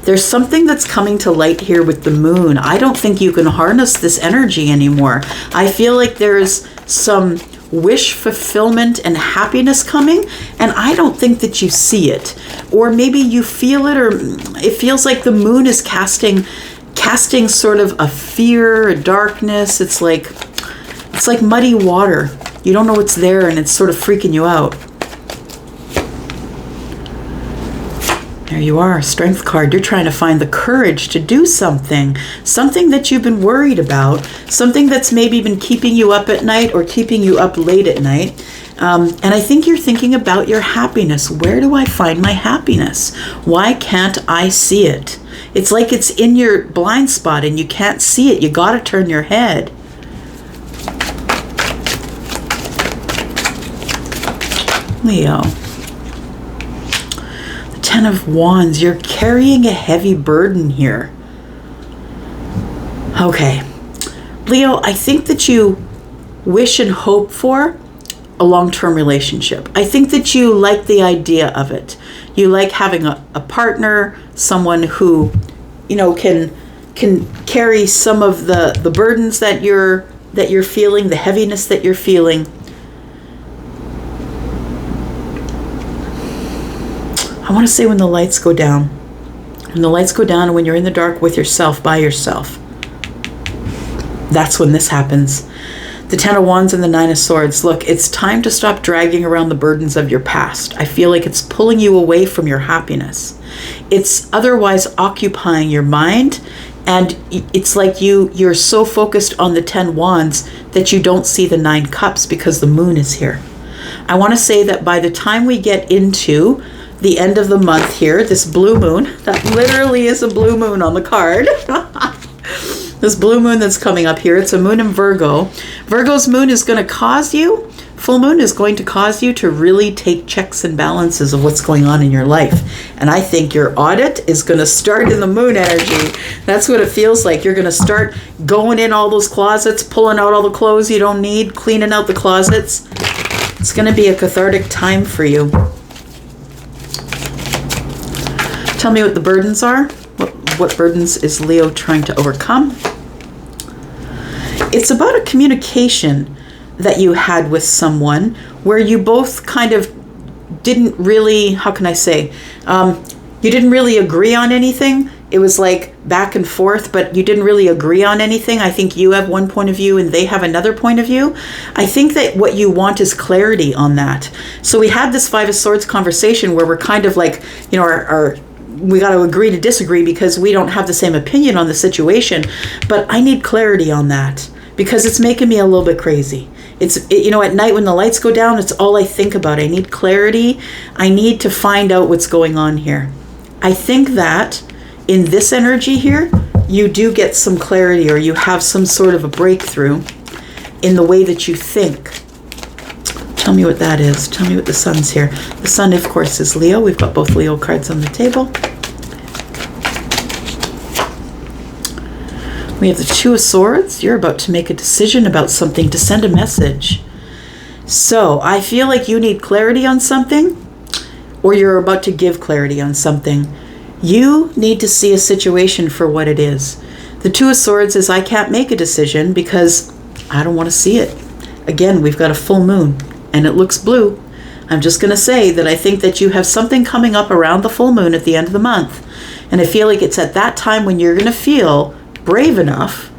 There's something that's coming to light here with the moon. I don't think you can harness this energy anymore. I feel like there's some wish fulfillment and happiness coming, and I don't think that you see it. Or maybe you feel it, or it feels like the moon is casting sort of a fear, a darkness. It's like muddy water. You don't know what's there, and it's sort of freaking you out. There you are, Strength card. You're trying to find the courage to do something that you've been worried about, something that's maybe been keeping you up at night or keeping you up late at night. And I think you're thinking about your happiness. Where do I find my happiness? Why can't I see it? It's like it's in your blind spot and you can't see it. You got to turn your head. Leo. Ten of Wands, you're carrying a heavy burden here. Okay. Leo, I think that you wish and hope for a long-term relationship. I think that you like the idea of it. You like having a partner, someone who, you know, can carry some of the burdens that you're feeling, the heaviness that you're feeling. I want to say when the lights go down. When the lights go down and when you're in the dark with yourself, by yourself. That's when this happens. The Ten of Wands and the Nine of Swords. Look, it's time to stop dragging around the burdens of your past. I feel like it's pulling you away from your happiness. It's otherwise occupying your mind, and it's like you're so focused on the 10 Wands that you don't see the 9 Cups because the moon is here. I want to say that by the time we get into the end of the month here, this blue moon, that literally is a blue moon on the card. This blue moon that's coming up here, it's a moon in Virgo. Virgo's moon is going to cause you, full moon is going to cause you to really take checks and balances of what's going on in your life. And I think your audit is going to start in the moon energy. That's what it feels like. You're going to start going in all those closets, pulling out all the clothes you don't need, cleaning out the closets. It's going to be a cathartic time for you. Tell me what the burdens are. What burdens is Leo trying to overcome? It's about a communication that you had with someone where you both kind of didn't really, how can I say, you didn't really agree on anything. It was like back and forth, but you didn't really agree on anything. I think you have one point of view and they have another point of view. I think that what you want is clarity on that. So we had this Five of Swords conversation where we're kind of like, you know, we got to agree to disagree because we don't have the same opinion on the situation. But I need clarity on that because it's making me a little bit crazy. You know, at night when the lights go down, it's all I think about. I need clarity. I need to find out what's going on here. I think that in this energy here, you do get some clarity, or you have some sort of a breakthrough in the way that you think. Tell me what that is. Tell me what the sun's here. The sun, of course, is Leo. We've got both Leo cards on the table. We have the Two of Swords. You're about to make a decision about something, to send a message. So I feel like you need clarity on something, or you're about to give clarity on something. You need to see a situation for what it is. The Two of Swords is, I can't make a decision because I don't want to see it. Again, we've got a full moon and it looks blue. I'm just going to say that I think that you have something coming up around the full moon at the end of the month. And I feel like it's at that time when you're going to feel brave enough,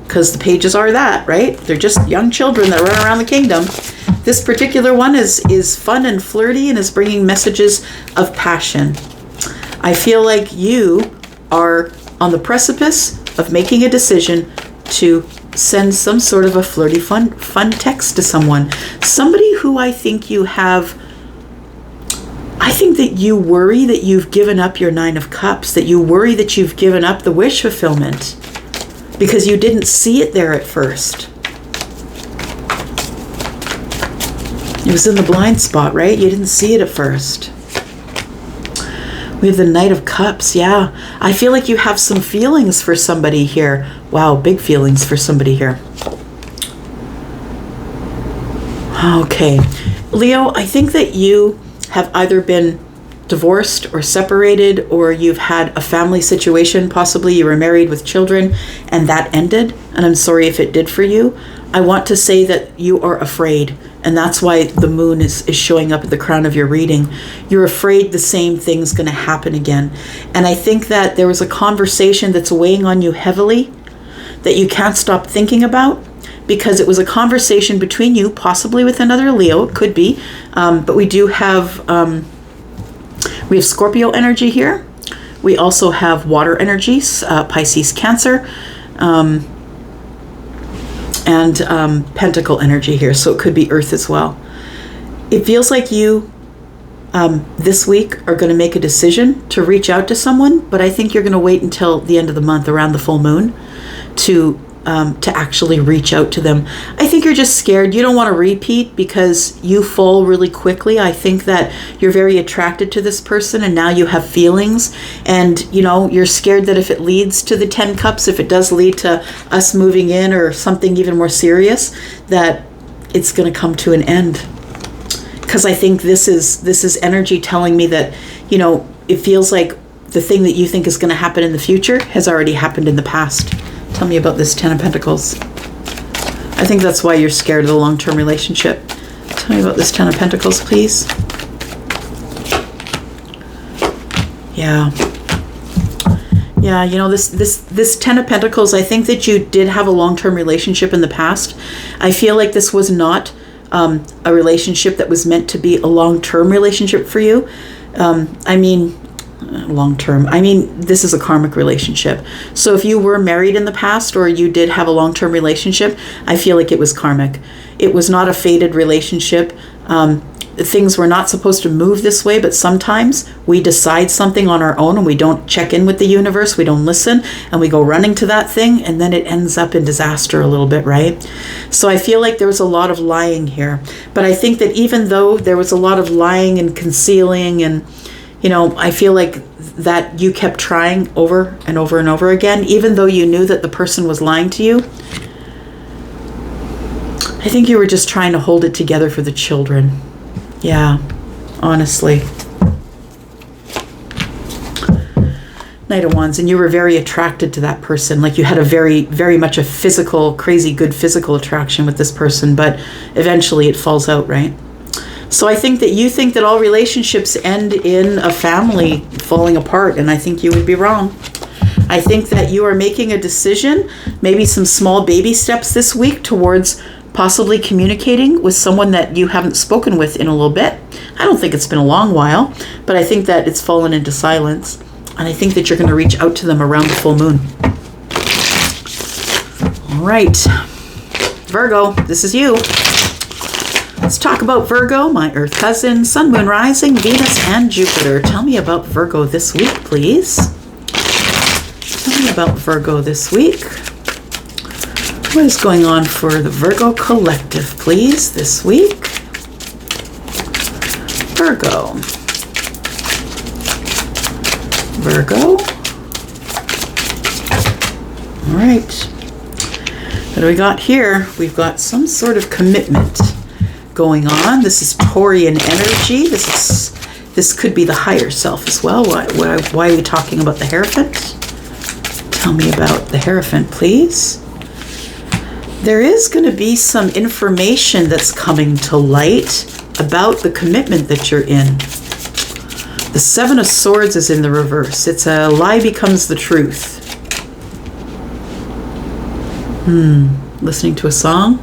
because the pages are that, right? They're just young children that run around the kingdom. This particular one is fun and flirty and is bringing messages of passion. I feel like you are on the precipice of making a decision to send some sort of a flirty, fun text to someone. Somebody who I think you have... I think that you worry that you've given up your Nine of Cups, that you worry that you've given up the wish fulfillment because you didn't see it there at first. It was in the blind spot, right? You didn't see it at first. We have the Knight of Cups. Yeah, I feel like you have some feelings for somebody here. Wow, big feelings for somebody here. Okay, Leo, I think that you have either been divorced or separated, or you've had a family situation. Possibly you were married with children and that ended, and I'm sorry if it did for you. I want to say that you are afraid, and that's why the moon is showing up at the crown of your reading. You're afraid the same thing's going to happen again. And I think that there was a conversation that's weighing on you heavily that you can't stop thinking about, because it was a conversation between you, possibly with another Leo, it could be, but we do have, we have Scorpio energy here. We also have water energies, Pisces, Cancer, and Pentacle energy here, so it could be Earth as well. It feels like you, this week, are going to make a decision to reach out to someone, but I think you're going to wait until the end of the month, around the full moon, to actually reach out to them. I think you're just scared. You don't want to repeat because you fall really quickly. I think that you're very attracted to this person and now you have feelings, and you know, you're scared that if it leads to the 10 cups, if it does lead to us moving in or something even more serious, that it's going to come to an end. Because I think this is energy telling me that, you know, it feels like the thing that you think is going to happen in the future has already happened in the past. Tell me about this Ten of Pentacles. I think that's why you're scared of the long-term relationship. Tell me about this Ten of Pentacles, please. Yeah. Yeah, you know, this Ten of Pentacles, I think that you did have a long-term relationship in the past. I feel like this was not a relationship that was meant to be a long-term relationship for you. I mean, long-term. I mean, this is a karmic relationship. So if you were married in the past or you did have a long-term relationship, I feel like it was karmic. It was not a fated relationship. Things were not supposed to move this way, but sometimes we decide something on our own and we don't check in with the universe, we don't listen, and we go running to that thing, and then it ends up in disaster a little bit, right? So I feel like there was a lot of lying here. But I think that even though there was a lot of lying and concealing, and you know, I feel like that you kept trying over and over and over again, even though you knew that the person was lying to you. I think you were just trying to hold it together for the children. Yeah, honestly. Knight of Wands, and you were very attracted to that person. Like you had a very much a physical, crazy good physical attraction with this person, but eventually it falls out, right? So I think that you think that all relationships end in a family falling apart, and I think you would be wrong. I think that you are making a decision, maybe some small baby steps this week towards possibly communicating with someone that you haven't spoken with in a little bit. I don't think it's been a long while, but I think that it's fallen into silence, and I think that you're going to reach out to them around the full moon. All right. Virgo, this is you. Let's talk about Virgo, my Earth cousin, Sun, Moon, Rising, Venus, and Jupiter. Tell me about Virgo this week, please. Tell me about Virgo this week. What is going on for the Virgo collective, please, this week? Virgo. Virgo. All right. What do we got here? We've got some sort of commitment going on. This is Taurian energy. This could be the higher self as well. Why are we talking about the Hierophant? Tell me about the Hierophant, please. There is going to be some information that's coming to light about the commitment that you're in. The Seven of Swords is in the reverse. It's a lie becomes the truth. Listening to a song?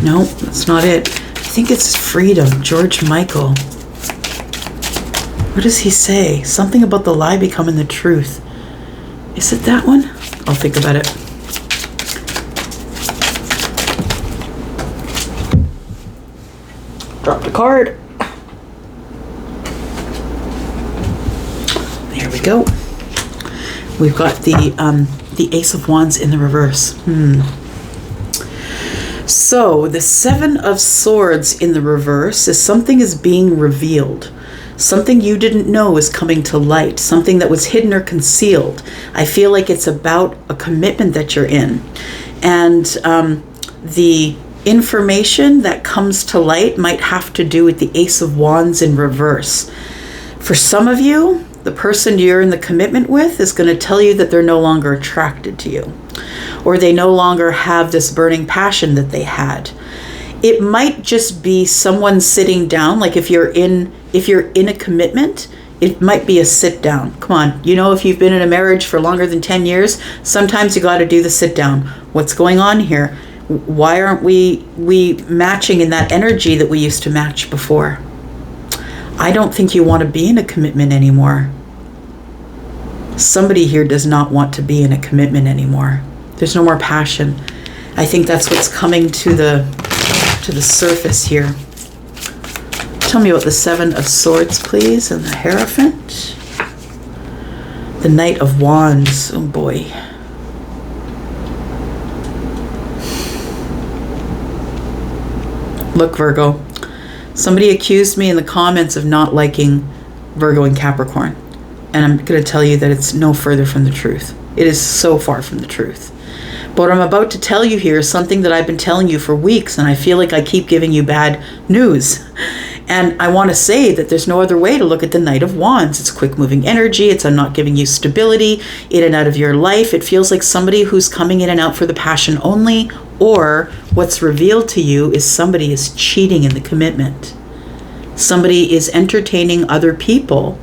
No, that's not it. I think it's Freedom, George Michael. What does he say? Something about the lie becoming the truth. Is it that one? I'll think about it. Drop the card. There we go. We've got the Ace of Wands in the reverse. So the Seven of Swords in the reverse is something is being revealed. Something you didn't know is coming to light. Something that was hidden or concealed. I feel like it's about a commitment that you're in. And the information that comes to light might have to do with the Ace of Wands in reverse. For some of you, the person you're in the commitment with is going to tell you that they're no longer attracted to you, or they no longer have this burning passion that they had. It might just be someone sitting down. Like if you're in a commitment, it might be a sit down. Come on, if you've been in a marriage for longer than 10 years, sometimes you got to do the sit down. What's going on here? Why aren't we matching in that energy that we used to match before? I don't think you want to be in a commitment anymore. Somebody here does not want to be in a commitment anymore. There's no more passion. I think that's what's coming to the surface here. Tell me about the Seven of Swords, please, and the Hierophant. The Knight of Wands. Oh boy. Look, Virgo. Somebody accused me in the comments of not liking Virgo and Capricorn. And I'm going to tell you that it's no further from the truth. It is so far from the truth. But what I'm about to tell you here is something that I've been telling you for weeks, and I feel like I keep giving you bad news. And I want to say that there's no other way to look at the Knight of Wands. It's quick moving energy. It's not giving you stability in and out of your life. It feels like somebody who's coming in and out for the passion only, or what's revealed to you is somebody is cheating in the commitment. Somebody is entertaining other people.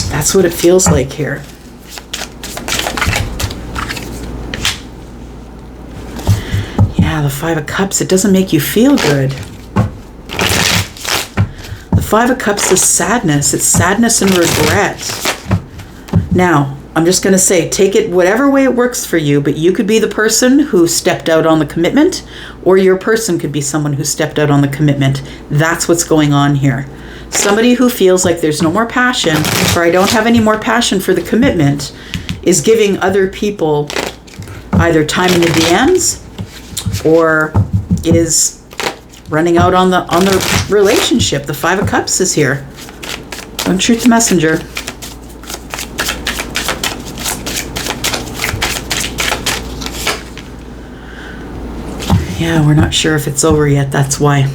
That's what it feels like here. Yeah, the Five of Cups, it doesn't make you feel good. The Five of Cups is sadness. It's sadness and regret. Now, I'm just going to say, take it whatever way it works for you, but you could be the person who stepped out on the commitment, or your person could be someone who stepped out on the commitment. That's what's going on here. Somebody who feels like there's no more passion, or I don't have any more passion for the commitment, is giving other people either time in the DMs, or is running out on the relationship. The Five of Cups is here. Don't shoot the messenger. Yeah, we're not sure if it's over yet. That's why.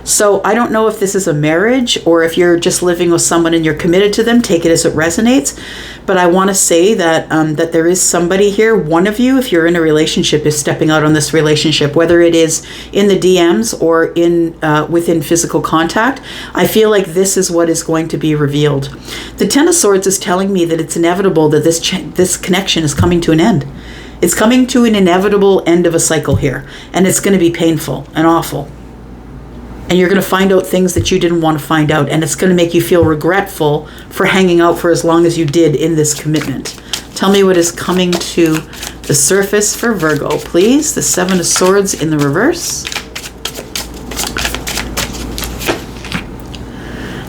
So I don't know if this is a marriage or if you're just living with someone and you're committed to them. Take it as it resonates. But I want to say that that there is somebody here. One of you, if you're in a relationship, is stepping out on this relationship, whether it is in the DMs or in within physical contact. I feel like this is what is going to be revealed. The Ten of Swords is telling me that it's inevitable that this connection is coming to an end. It's coming to an inevitable end of a cycle here, and it's going to be painful and awful. And you're going to find out things that you didn't want to find out. And it's going to make you feel regretful for hanging out for as long as you did in this commitment. Tell me what is coming to the surface for Virgo, please. The Seven of Swords in the reverse.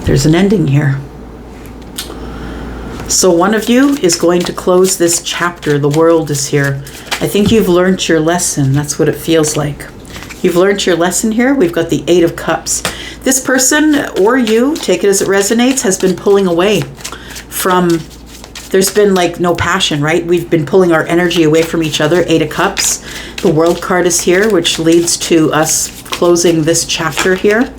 There's an ending here. So one of you is going to close this chapter. The world is here. I think you've learned your lesson. That's what it feels like. You've learned your lesson here. We've got the Eight of Cups. This person, or you, take it as it resonates, has been pulling away from, there's been like no passion, right? We've been pulling our energy away from each other. Eight of Cups. The World card is here, which leads to us closing this chapter here.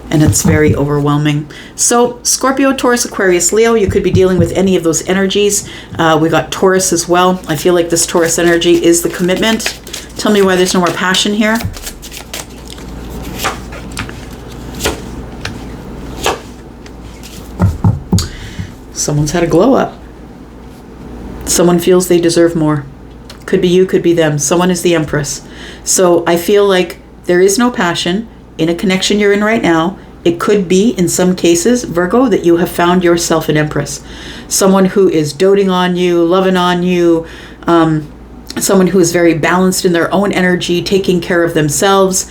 And it's very overwhelming. So Scorpio, Taurus, Aquarius, Leo, you could be dealing with any of those energies. We got Taurus as well. I feel like this Taurus energy is the commitment. Tell me why there's no more passion here. Someone's had a glow up. Someone feels they deserve more. Could be you, could be them. Someone is the Empress. So I feel like there is no passion in a connection you're in right now. It could be, in some cases, Virgo, that you have found yourself an Empress. Someone who is doting on you, loving on you, someone who is very balanced in their own energy, taking care of themselves.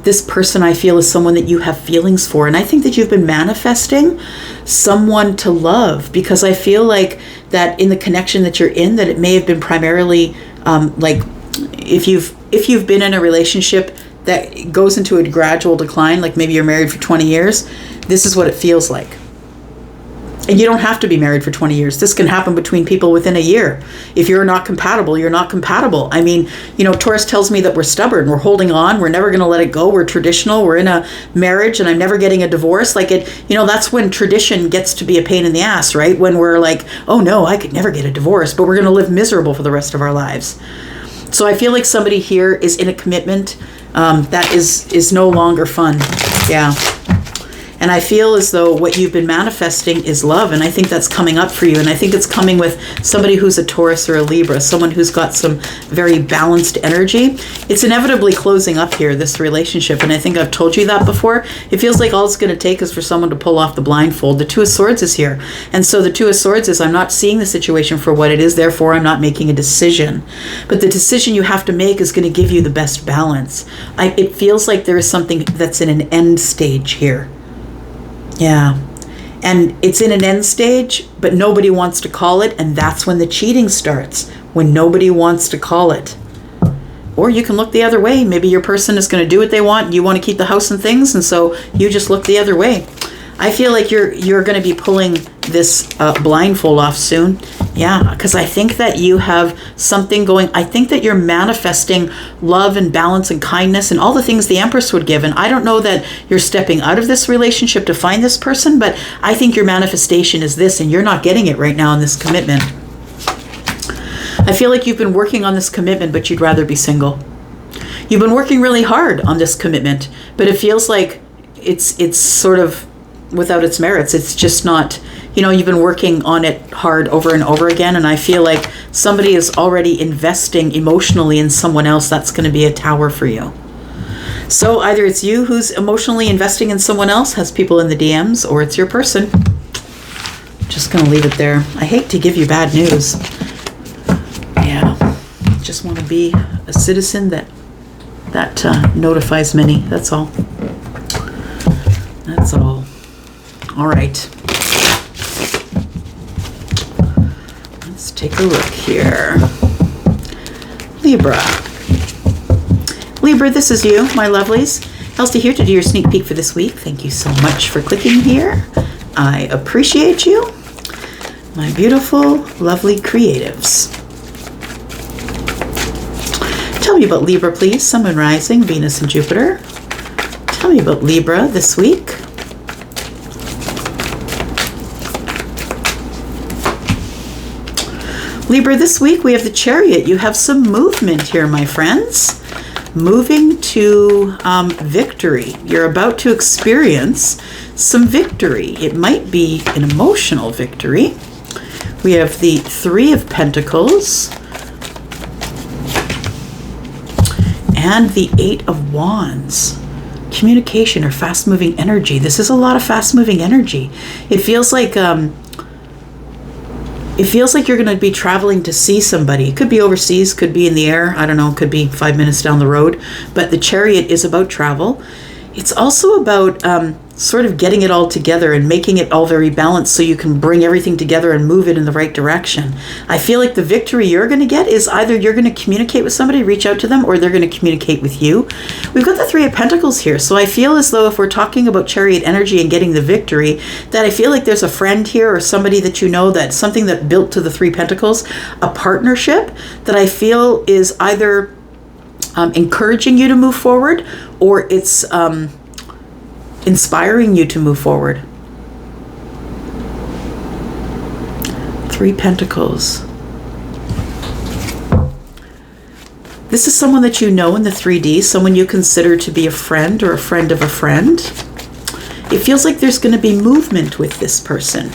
This person, I feel, is someone that you have feelings for. And I think that you've been manifesting someone to love, because I feel like that in the connection that you're in, that it may have been primarily like if you've been in a relationship that goes into a gradual decline, like maybe you're married for 20 years, this is what it feels like. And you don't have to be married for 20 years. This can happen between people within a year. If you're not compatible, you're not compatible. I mean, you know, Taurus tells me that we're stubborn, we're holding on, we're never going to let it go, we're traditional, we're in a marriage and I'm never getting a divorce. Like it, you know, that's when tradition gets to be a pain in the ass, right? When we're like, oh no, I could never get a divorce, but we're going to live miserable for the rest of our lives. So I feel like somebody here is in a commitment that is no longer fun. Yeah. And I feel as though what you've been manifesting is love. And I think that's coming up for you. And I think it's coming with somebody who's a Taurus or a Libra, someone who's got some very balanced energy. It's inevitably closing up here, this relationship. And I think I've told you that before. It feels like all it's going to take is for someone to pull off the blindfold. The Two of Swords is here. And so the Two of Swords is, I'm not seeing the situation for what it is. Therefore, I'm not making a decision. But the decision you have to make is going to give you the best balance. It feels like there is something that's in an end stage here. Yeah. And it's in an end stage, but nobody wants to call it. And that's when the cheating starts, when nobody wants to call it. Or you can look the other way. Maybe your person is going to do what they want. You want to keep the house and things. And so you just look the other way. I feel like you're going to be pulling this blindfold off soon. Yeah, because I think that you have something going. I think that you're manifesting love and balance and kindness and all the things the Empress would give. And I don't know that you're stepping out of this relationship to find this person, but I think your manifestation is this, and you're not getting it right now in this commitment. I feel like you've been working on this commitment, but you'd rather be single. You've been working really hard on this commitment, but it feels like it's sort of without its merits. It's just not, you know, you've been working on it hard over and over again. And I feel like somebody is already investing emotionally in someone else. That's going to be a tower for you. So either it's you who's emotionally investing in someone else, has people in the DMs, or it's your person. Just going to leave it there. I hate to give you bad news. Yeah. Just want to be a citizen that notifies many. That's all. That's all. All right. Let's take a look here. Libra. Libra, this is you, my lovelies. Elsie here to do your sneak peek for this week. Thank you so much for clicking here. I appreciate you. My beautiful, lovely creatives. Tell me about Libra, please. Sun, Moon, Rising, Venus, and Jupiter. Tell me about Libra this week. Libra, this week we have the Chariot. You have some movement here, my friends. Moving to victory. You're about to experience some victory. It might be an emotional victory. We have the Three of Pentacles and the Eight of Wands. communication or fast-moving energy. This is a lot of fast-moving energy. It feels like you're going to be traveling to see somebody. It could be overseas, could be in the air. I don't know, could be 5 minutes down the road. But the Chariot is about travel. It's also about sort of getting it all together and making it all very balanced so you can bring everything together and move it in the right direction. I feel like the victory you're going to get is either you're going to communicate with somebody, reach out to them, or they're going to communicate with you. We've got the Three of Pentacles here. So I feel as though if we're talking about Chariot energy and getting the victory, that I feel like there's a friend here or somebody that you know, that something that built to the Three Pentacles, a partnership that I feel is either encouraging you to move forward, or it's inspiring you to move forward. Three Pentacles. This is someone that you know in the 3D, someone you consider to be a friend or a friend of a friend. It feels like there's going to be movement with this person.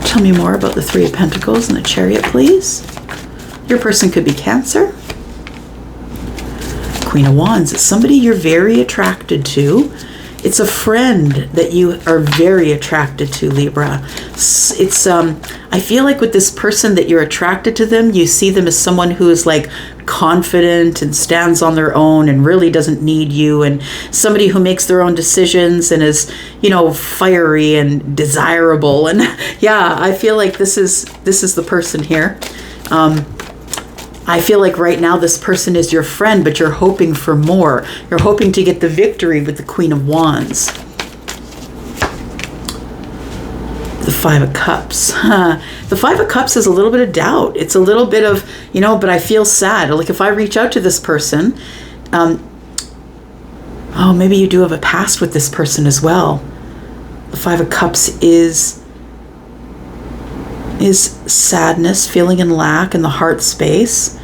Tell me more about the Three of Pentacles and the Chariot, please. Your person could be Cancer. Queen of Wands. It's somebody you're very attracted to. It's a friend that you are very attracted to, Libra. It's I feel like with this person that you're attracted to them, you see them as someone who is like confident and stands on their own and really doesn't need you, and somebody who makes their own decisions and is, you know, fiery and desirable. And yeah, I feel like this is the person here. I feel like right now this person is your friend, but you're hoping for more. You're hoping to get the victory with the Queen of Wands. The Five of Cups. The Five of Cups is a little bit of doubt. It's a little bit of, you know, but I feel sad. Like if I reach out to this person, oh, maybe you do have a past with this person as well. The Five of Cups is sadness, feeling in lack in the heart space,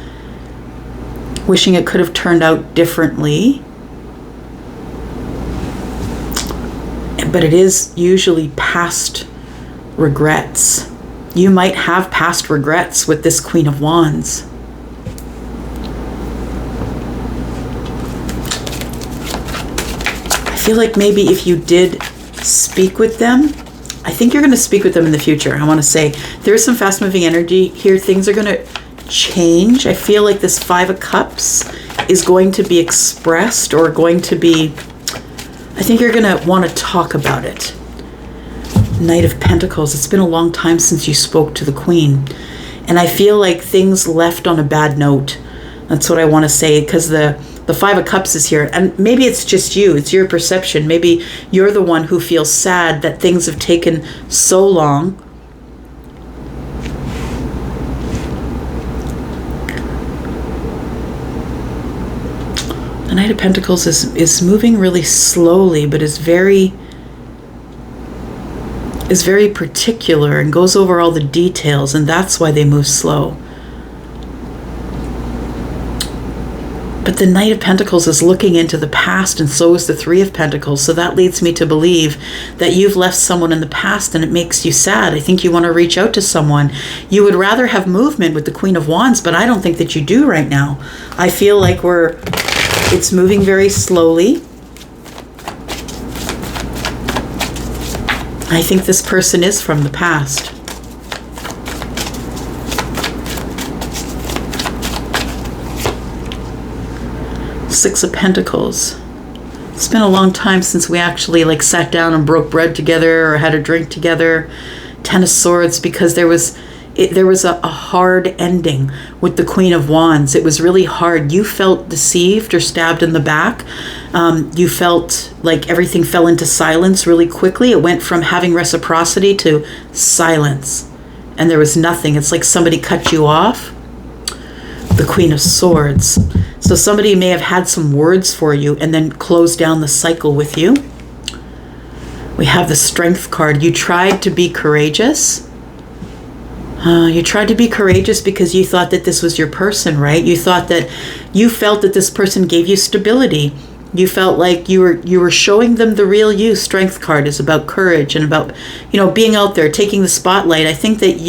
wishing it could have turned out differently. But it is usually past regrets. You might have past regrets with this Queen of Wands. I feel like maybe if you did speak with them, I think you're going to speak with them in the future. I want to say there's some fast moving energy here. Things are going to change. I feel like this Five of Cups is going to be expressed, or going to be, I think you're going to want to talk about it. Knight of Pentacles. It's been a long time since you spoke to the Queen. And I feel like things left on a bad note. That's what I want to say, because the Five of Cups is here, and maybe it's just you, it's your perception. Maybe you're the one who feels sad that things have taken so long. The Knight of Pentacles is moving really slowly, but is very particular and goes over all the details, and that's why they move slow. But the Knight of Pentacles is looking into the past, and so is the Three of Pentacles. So that leads me to believe that you've left someone in the past and it makes you sad. I think you want to reach out to someone. You would rather have movement with the Queen of Wands, but I don't think that you do right now. I feel like it's moving very slowly. I think this person is from the past. Six of Pentacles. It's been a long time since we actually sat down and broke bread together or had a drink together. Ten of Swords, because there was a hard ending with the Queen of Wands. It was really hard. You felt deceived or stabbed in the back. You felt like everything fell into silence really quickly. It went from having reciprocity to silence, and there was nothing. It's like somebody cut you off. The Queen of Swords. So somebody may have had some words for you and then closed down the cycle with you. We have the Strength card. You tried to be courageous. You tried to be courageous because you thought that this was your person, right? You felt that this person gave you stability. You felt like you were showing them the real you. Strength card is about courage and about, being out there, taking the spotlight. I think that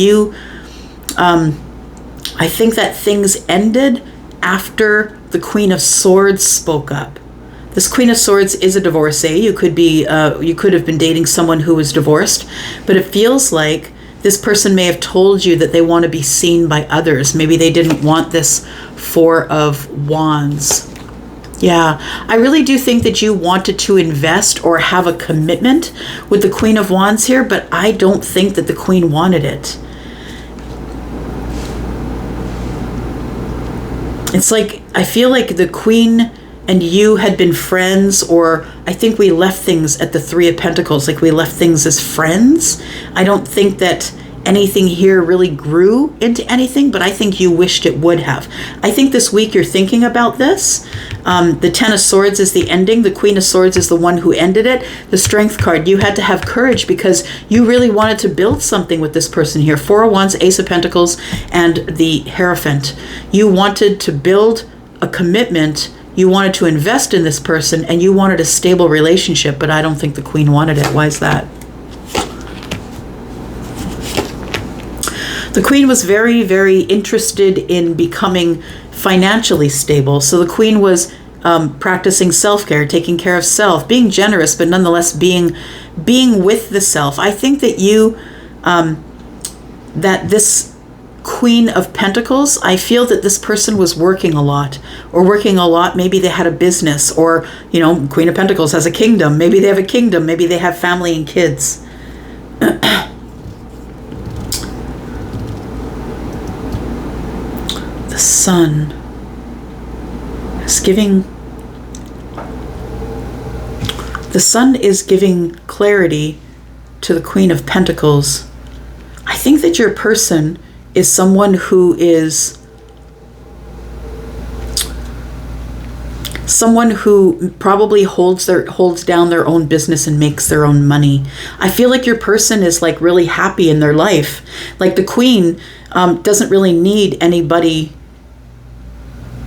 things ended after the Queen of Swords spoke up. This Queen of Swords is a divorcee. You could have been dating someone who was divorced, but it feels like this person may have told you that they want to be seen by others. Maybe they didn't want this Four of Wands. Yeah, I really do think that you wanted to invest or have a commitment with the Queen of Wands here, but I don't think that the Queen wanted it. It's like, I feel like the Queen and you had been friends, or I think we left things at the Three of Pentacles, like we left things as friends. I don't think that anything here really grew into anything, but I think you wished it would have. I think this week you're thinking about this. The Ten of Swords is the ending. The Queen of Swords is the one who ended it. The Strength card, you had to have courage because you really wanted to build something with this person here. Four of Wands, Ace of Pentacles, and the Hierophant. You wanted to build a commitment. You wanted to invest in this person, and you wanted a stable relationship, but I don't think the Queen wanted it. Why is that? The Queen was very, very interested in becoming financially stable. So the Queen was practicing self-care, taking care of self, being generous, but nonetheless being with the self. I think that that this Queen of Pentacles, I feel that this person was working a lot. Maybe they had a business, or, you know, Queen of Pentacles has a kingdom. Maybe they have a kingdom. Maybe they have family and kids. The Sun is giving... The Sun is giving clarity to the Queen of Pentacles. I think that your person is someone who probably holds down their own business and makes their own money. I feel like your person is like really happy in their life. Like the Queen doesn't really need anybody.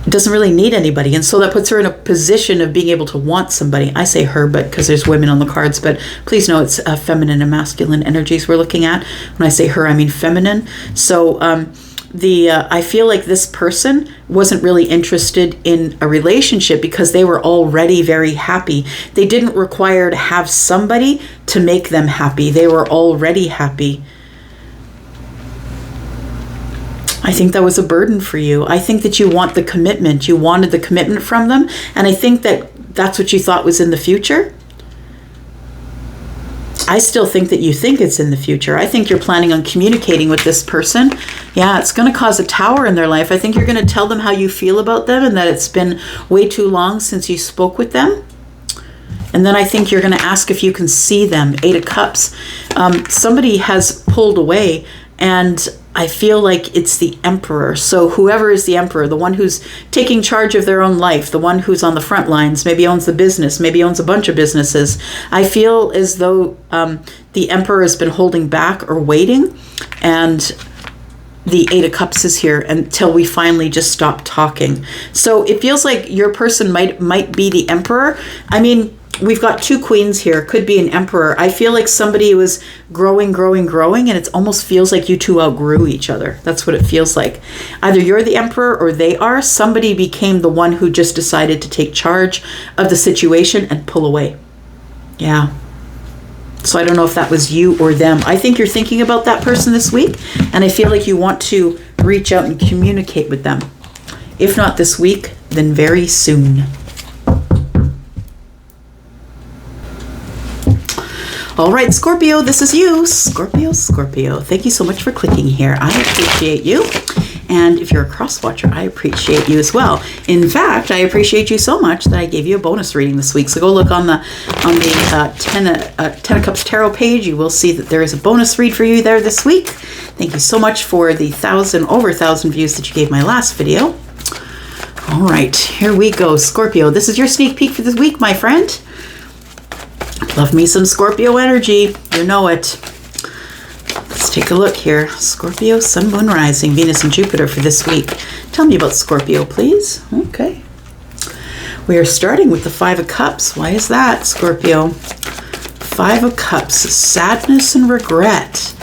And so that puts her in a position of being able to want somebody. I say her, but because there's women on the cards, but please know it's feminine and masculine energies we're looking at. When I say her, I mean feminine. So I feel like this person wasn't really interested in a relationship because they were already very happy. They didn't require to have somebody to make them happy. They were already happy. I think that was a burden for you. I think that you want the commitment. You wanted the commitment from them. And I think that that's what you thought was in the future. I still think that you think it's in the future. I think you're planning on communicating with this person. Yeah, it's going to cause a tower in their life. I think you're going to tell them how you feel about them and that it's been way too long since you spoke with them. And then I think you're going to ask if you can see them. Eight of Cups. Somebody has pulled away, and I feel like it's the Emperor. So whoever is the Emperor, the one who's taking charge of their own life, the one who's on the front lines, maybe owns the business, maybe owns a bunch of businesses. I feel as though the Emperor has been holding back or waiting, and the Eight of Cups is here until we finally just stop talking. So it feels like your person might be the Emperor. I mean, we've got two queens here. Could be an emperor. I feel like somebody was growing, and it almost feels like you two outgrew each other. That's what it feels like. Either you're the emperor or they are. Somebody became the one who just decided to take charge of the situation and pull away. Yeah. So I don't know if that was you or them. I think you're thinking about that person this week, and I feel like you want to reach out and communicate with them. If not this week, then very soon. All right, Scorpio, this is you. Scorpio. Thank you so much for clicking here. I appreciate you. And if you're a cross watcher, I appreciate you as well. In fact, I appreciate you so much that I gave you a bonus reading this week. So go look on the Ten of Cups Tarot page. You will see that there is a bonus read for you there this week. Thank you so much for the over 1,000 views that you gave my last video. All right, here we go, Scorpio. This is your sneak peek for this week, my friend. Love me some Scorpio energy. You know it. Let's take a look here. Scorpio, Sun, Moon, Rising, Venus, and Jupiter for this week. Tell me about Scorpio, please. Okay. We are starting with the Five of Cups. Why is that, Scorpio? Five of Cups. Sadness and regret.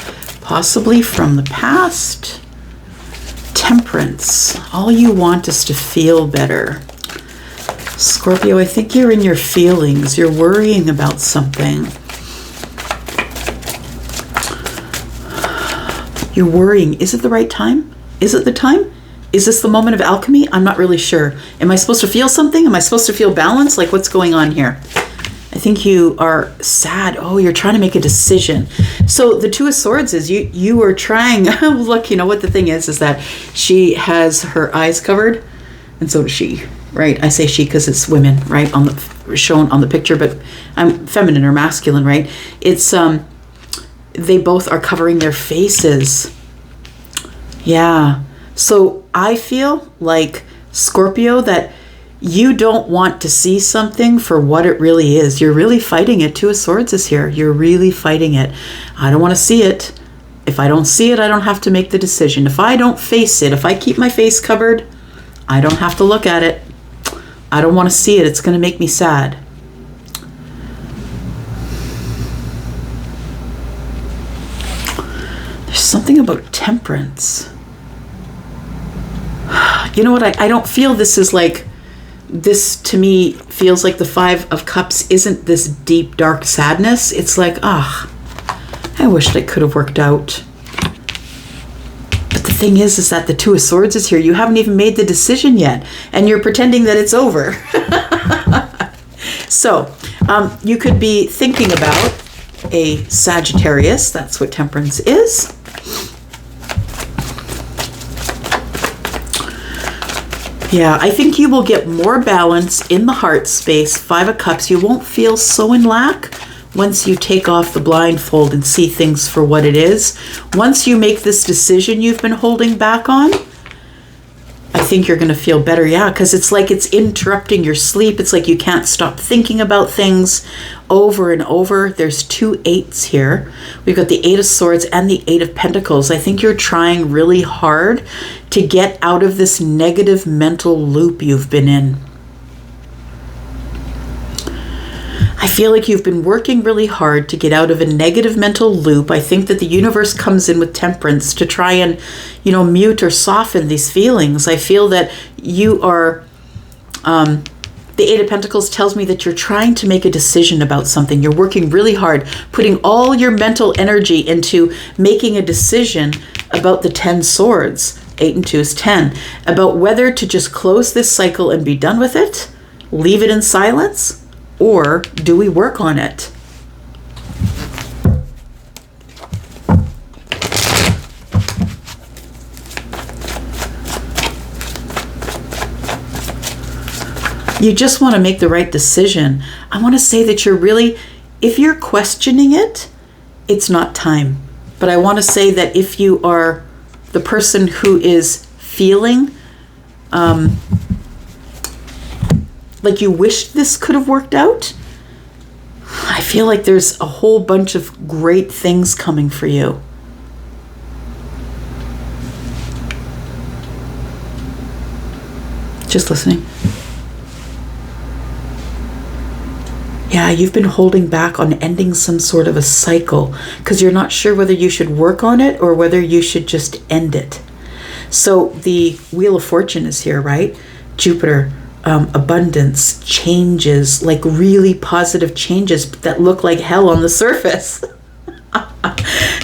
Possibly from the past. Temperance. All you want is to feel better. Scorpio, I think you're in your feelings. You're worrying about something. You're worrying. Is it the right time? Is it the time? Is this the moment of alchemy? I'm not really sure. Am I supposed to feel something? Am I supposed to feel balance? Like, what's going on here? I think you are sad. Oh, you're trying to make a decision. So the Two of Swords is you are trying. Look, you know what the thing is that she has her eyes covered, and so does she, right? I say she because it's women, right? Shown on the picture, but I'm feminine or masculine, right? It's they both are covering their faces. Yeah. So I feel like, Scorpio, that you don't want to see something for what it really is. You're really fighting it. Two of Swords is here. You're really fighting it. I don't want to see it. If I don't see it, I don't have to make the decision. If I don't face it, if I keep my face covered, I don't have to look at it. I don't want to see it. It's going to make me sad. There's something about temperance. You know what? I don't feel this is like, this to me feels like the Five of Cups isn't this deep, dark sadness. It's like, I wish it could have worked out. But the thing is that the Two of Swords is here. You haven't even made the decision yet, and you're pretending that it's over. So, you could be thinking about a Sagittarius. That's what temperance is. Yeah, I think you will get more balance in the heart space. Five of Cups. You won't feel so in lack once you take off the blindfold and see things for what it is. Once you make this decision you've been holding back on, I think you're going to feel better. Yeah, because it's like it's interrupting your sleep. It's like you can't stop thinking about things over and over. There's 2 8s here. We've got the 8 of Swords and the 8 of Pentacles. I think you're trying really hard to get out of this negative mental loop you've been in. I feel like you've been working really hard to get out of a negative mental loop. I think that the universe comes in with temperance to try and, mute or soften these feelings. I feel that you are, the 8 of Pentacles tells me that you're trying to make a decision about something. You're working really hard, putting all your mental energy into making a decision about the 10 swords. 8 and 2 is 10. About whether to just close this cycle and be done with it, leave it in silence, or do we work on it? You just want to make the right decision. I want to say that you're really, if you're questioning it, it's not time. But I want to say that if you are the person who is feeling like you wish this could have worked out, I feel like there's a whole bunch of great things coming for you. Just listening. Yeah, you've been holding back on ending some sort of a cycle because you're not sure whether you should work on it or whether you should just end it. So the Wheel of Fortune is here, right? Jupiter, abundance, changes, like really positive changes that look like hell on the surface.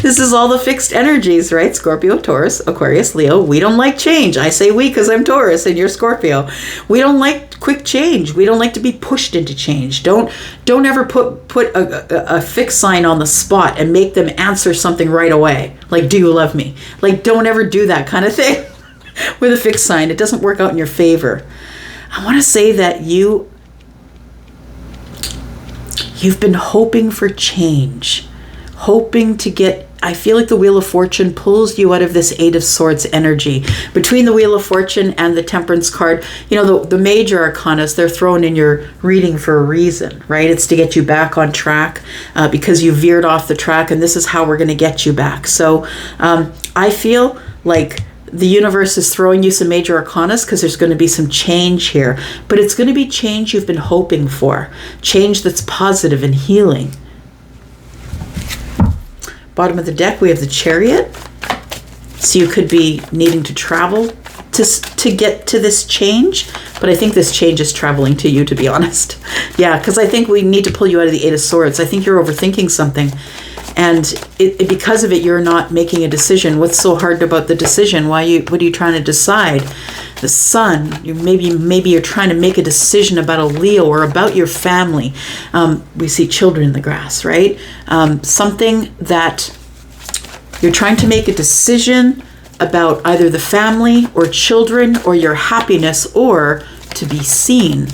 This is all the fixed energies, right? Scorpio, Taurus, Aquarius, Leo. We don't like change. I say we because I'm Taurus and you're Scorpio. We don't like quick change. We don't like to be pushed into change. Don't ever put a fixed sign on the spot and make them answer something right away. Like, do you love me? Like, don't ever do that kind of thing with a fixed sign. It doesn't work out in your favor. I want to say that you've been hoping for change, hoping to get, I feel like the Wheel of Fortune pulls you out of this 8 of Swords energy. Between the Wheel of Fortune and the Temperance card, the major arcanas, they're thrown in your reading for a reason, right? It's to get you back on track because you veered off the track, and this is how we're going to get you back. So I feel like the universe is throwing you some major arcanas because there's going to be some change here. But it's going to be change you've been hoping for. Change that's positive and healing. Bottom of the deck, we have the Chariot. So you could be needing to travel to get to this change, but I think this change is traveling to you, to be honest. Yeah, because I think we need to pull you out of the Eight of Swords. I think you're overthinking something, and because of it, you're not making a decision. What's so hard about the decision? What are you trying to decide? The Sun. Maybe you're trying to make a decision about a Leo or about your family. We see children in the grass, right? Something that you're trying to make a decision about either the family or children or your happiness or to be seen.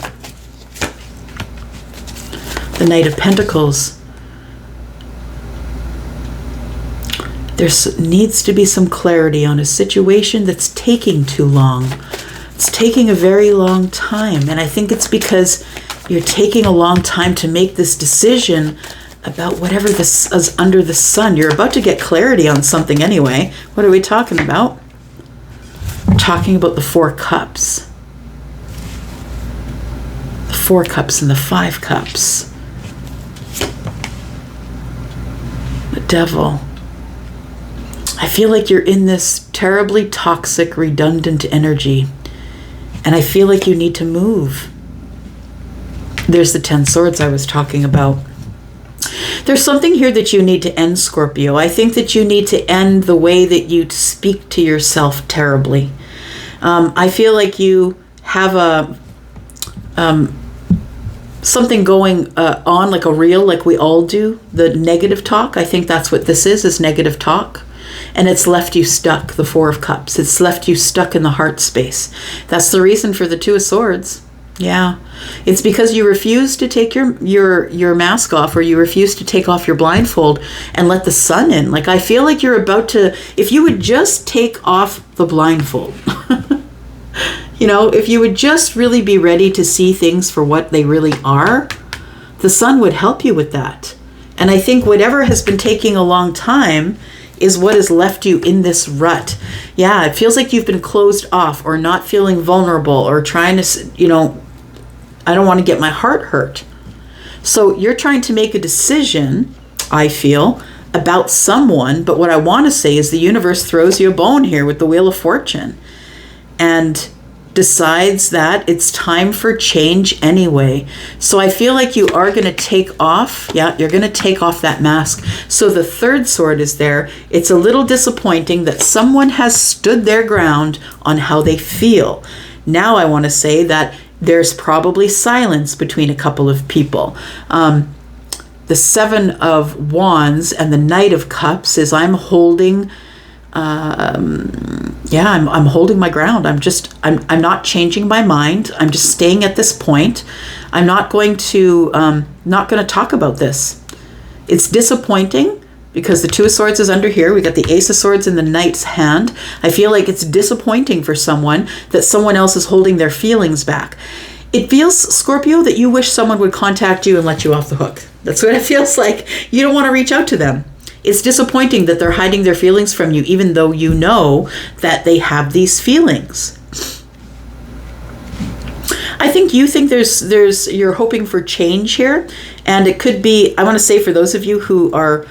The Knight of Pentacles. There needs to be some clarity on a situation that's taking too long. It's taking a very long time. And I think it's because you're taking a long time to make this decision about whatever this is under the sun. You're about to get clarity on something anyway. What are we talking about? We're talking about the Four Cups. The Four Cups and the Five Cups. The Devil. I feel like you're in this terribly toxic, redundant energy. And I feel like you need to move. There's the 10 Swords I was talking about. There's something here that you need to end, Scorpio. I think that you need to end the way that you speak to yourself terribly. I feel like you have something going on, like a reel, like we all do. The negative talk. I think that's what this is negative talk. And it's left you stuck, the Four of Cups. It's left you stuck in the heart space. That's the reason for the Two of Swords. Yeah, it's because you refuse to take your mask off, or you refuse to take off your blindfold and let the sun in. Like, I feel like you're about to, if you would just take off the blindfold, if you would just really be ready to see things for what they really are, the sun would help you with that. And I think whatever has been taking a long time is what has left you in this rut. Yeah, it feels like you've been closed off or not feeling vulnerable or trying to, I don't want to get my heart hurt. So you're trying to make a decision, I feel, about someone. But what I want to say is the universe throws you a bone here with the Wheel of Fortune and decides that it's time for change anyway. So I feel like you are going to take off. Yeah, you're going to take off that mask. So the third sword is there. It's a little disappointing that someone has stood their ground on how they feel. Now I want to say that there's probably silence between a couple of people. The Seven of Wands and the Knight of Cups is I'm holding, I'm holding my ground. I'm not changing my mind. I'm just staying at this point. I'm not going to talk about this. It's disappointing because the Two of Swords is under here. We got the Ace of Swords in the Knight's hand. I feel like it's disappointing for someone that someone else is holding their feelings back. It feels, Scorpio, that you wish someone would contact you and let you off the hook. That's what it feels like. You don't want to reach out to them. It's disappointing that they're hiding their feelings from you, even though you know that they have these feelings. I think you think you're hoping for change here, and it could be, I want to say for those of you who are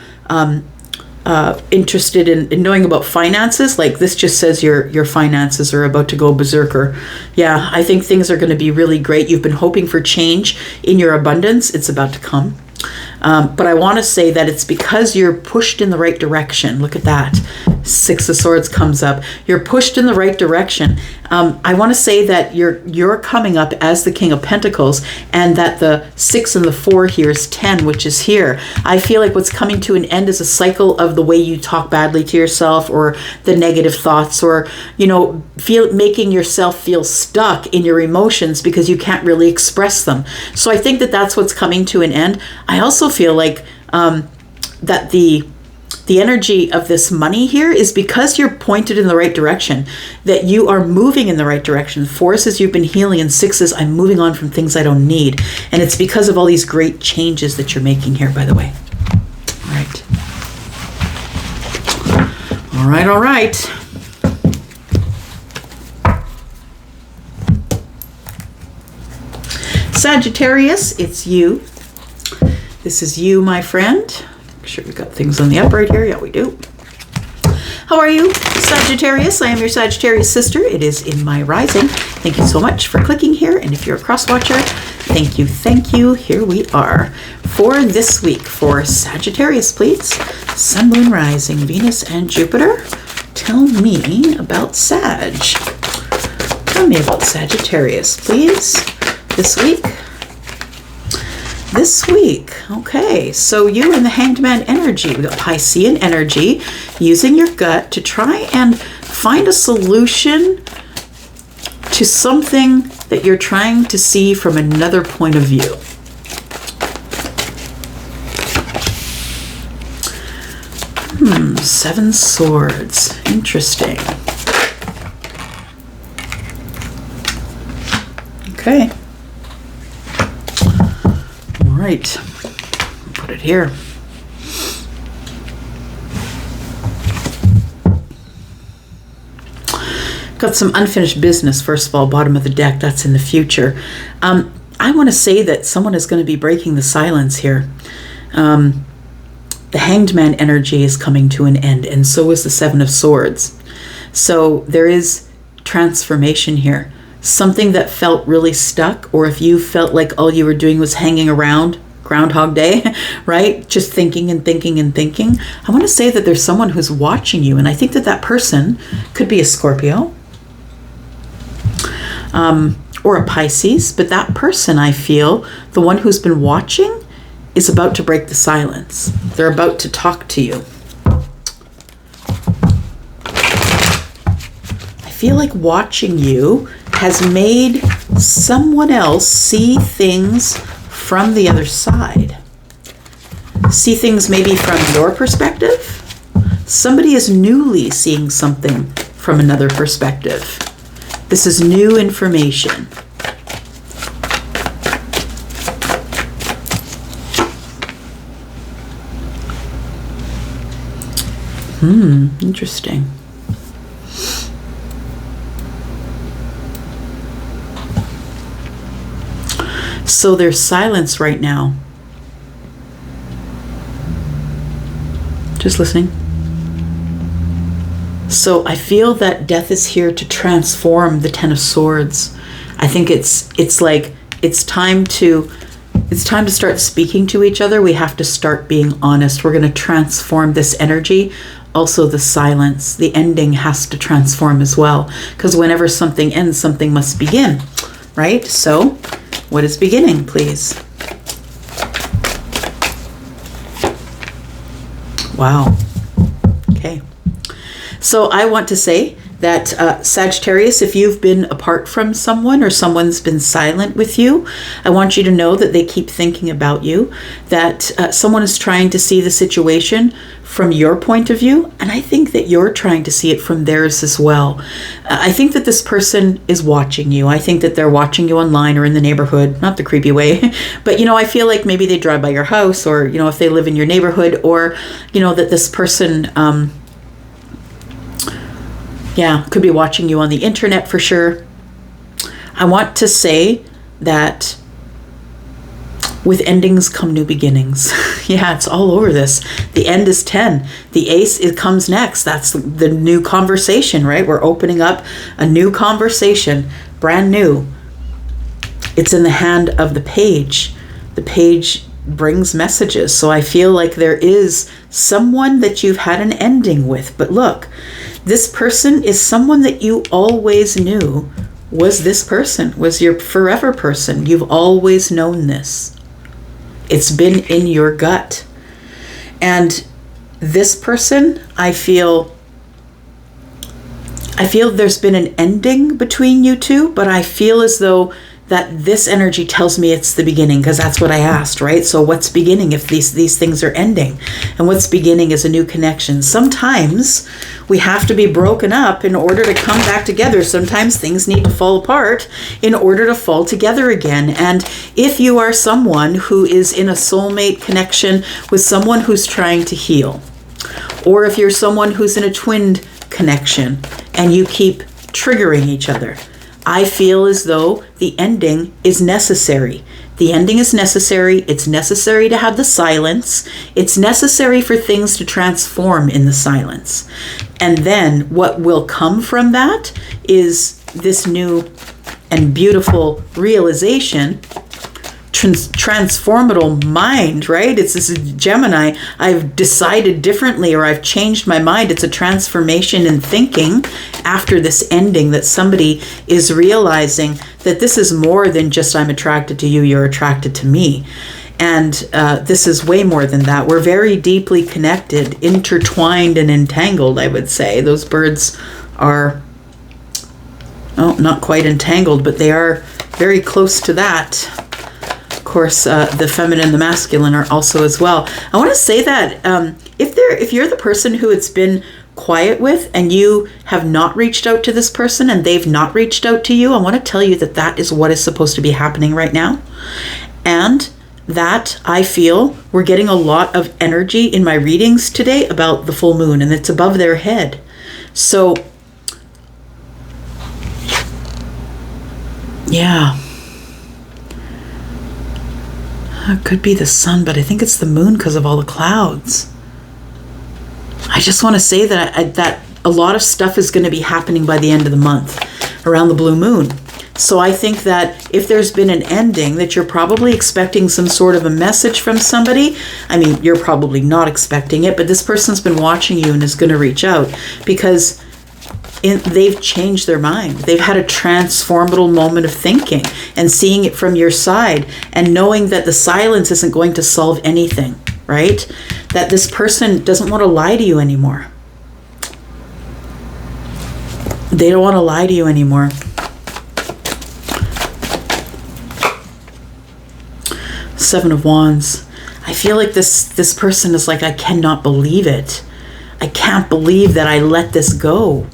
interested in knowing about finances, like this just says your finances are about to go berserker. Yeah, I think things are going to be really great. You've been hoping for change in your abundance. It's about to come. But I want to say that it's because you're pushed in the right direction. Look at that. Six of Swords comes up. You're pushed in the right direction. I want to say that you're coming up as the King of Pentacles, and that the 6 and the 4 here is 10, which is here. I feel like what's coming to an end is a cycle of the way you talk badly to yourself, or the negative thoughts, or making yourself feel stuck in your emotions because you can't really express them. So I think that that's what's coming to an end. I also feel like that the energy of this money here is because you're pointed in the right direction, that you are moving in the right direction. 4 says you've been healing, and 6 says I'm moving on from things I don't need. And it's because of all these great changes that you're making here, by the way. All right. All right, all right. Sagittarius, it's you. This is you, my friend. Make sure we got things on the up right here. Yeah, we do. How are you, Sagittarius. I am your Sagittarius sister. It is in my rising. Thank you so much for clicking here. And if you're a cross watcher, thank you, thank you. Here we are for this week for Sagittarius, please. Sun, Moon, Rising, Venus, and Jupiter. Tell me about Sag. Tell me about Sagittarius, please, this week. This week, okay, so you in the Hanged Man energy, we got Piscean energy, using your gut to try and find a solution to something that you're trying to see from another point of view. Seven Swords, interesting. Okay. Right, put it here. Got some unfinished business, first of all, bottom of the deck, that's in the future. I want to say that someone is going to be breaking the silence here. The Hanged Man energy is coming to an end, and so is the Seven of Swords. So there is transformation here. Something that felt really stuck, or if you felt like all you were doing was hanging around, Groundhog Day, right? Just thinking and thinking and thinking. I want to say that there's someone who's watching you, and I think that that person could be a Scorpio or a Pisces, but that person, I feel, the one who's been watching, is about to break the silence. They're about to talk to you. I feel like watching you has made someone else see things from the other side. See things maybe from your perspective. Somebody is newly seeing something from another perspective. This is new information. Interesting. So there's silence right now. Just listening. So I feel that death is here to transform the Ten of Swords. I think it's like it's time to start speaking to each other. We have to start being honest. We're going to transform this energy. Also the silence, the ending has to transform as well, because whenever something ends, something must begin, right? So what is beginning, please? Wow. Okay. So I want to say that Sagittarius, if you've been apart from someone or someone's been silent with you, I want you to know that they keep thinking about you, that someone is trying to see the situation from your point of view, and I think that you're trying to see it from theirs as well. I think that this person is watching you. I think that they're watching you online or in the neighborhood, not the creepy way, but I feel like maybe they drive by your house, or if they live in your neighborhood, or that this person could be watching you on the internet for sure. I want to say that with endings come new beginnings. Yeah, it's all over this. The end is 10. The ace, it comes next. That's the new conversation, right? We're opening up a new conversation, brand new. It's in the hand of the page. The page brings messages. So I feel like there is someone that you've had an ending with. But look, this person is someone that you always knew was this person, was your forever person. You've always known this. It's been in your gut. And this person, I feel there's been an ending between you two, but I feel as though that this energy tells me it's the beginning, because that's what I asked, right? So what's beginning if these things are ending? And what's beginning is a new connection. Sometimes we have to be broken up in order to come back together. Sometimes things need to fall apart in order to fall together again. And if you are someone who is in a soulmate connection with someone who's trying to heal, or if you're someone who's in a twinned connection and you keep triggering each other, I feel as though the ending is necessary. The ending is necessary. It's necessary to have the silence. It's necessary for things to transform in the silence. And then what will come from that is this new and beautiful realization, transformational mind, right? It's this Gemini. I've decided differently, or I've changed my mind. It's a transformation in thinking after this ending, that somebody is realizing that this is more than just I'm attracted to you, you're attracted to me. And this is way more than that. We're very deeply connected, intertwined and entangled, I would say. Those birds are, oh, not quite entangled, but they are very close to that. Of course, the feminine and the masculine are also as well. I want to say that if you're the person who it's been quiet with, and you have not reached out to this person and they've not reached out to you, I want to tell you that that is what is supposed to be happening right now. And that I feel we're getting a lot of energy in my readings today about the full moon, and it's above their head. So yeah, it could be the sun, but I think it's the moon because of all the clouds. I just want to say that that a lot of stuff is going to be happening by the end of the month around the blue moon. So I think that if there's been an ending, that you're probably expecting some sort of a message from somebody. I mean, you're probably not expecting it, but this person's been watching you and is going to reach out because they've changed their mind. They've had a transformational moment of thinking and seeing it from your side and knowing that the silence isn't going to solve anything, right? That this person doesn't want to lie to you anymore. They don't want to lie to you anymore. Seven of Wands. I feel like this person is like, I cannot believe it. I can't believe that I let this go.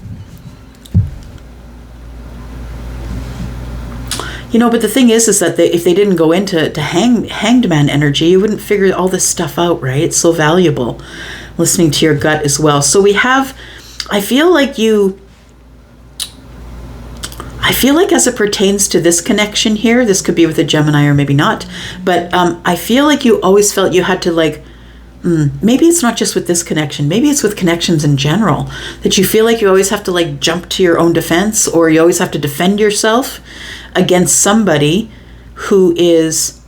You know, but the thing is that if they didn't go into hanged man energy, you wouldn't figure all this stuff out, right? It's so valuable, listening to your gut as well. So we have, I feel like as it pertains to this connection here, this could be with a Gemini or maybe not, but I feel like you always felt you had to maybe it's not just with this connection, maybe it's with connections in general, that you feel like you always have to jump to your own defense, or you always have to defend yourself against somebody who is,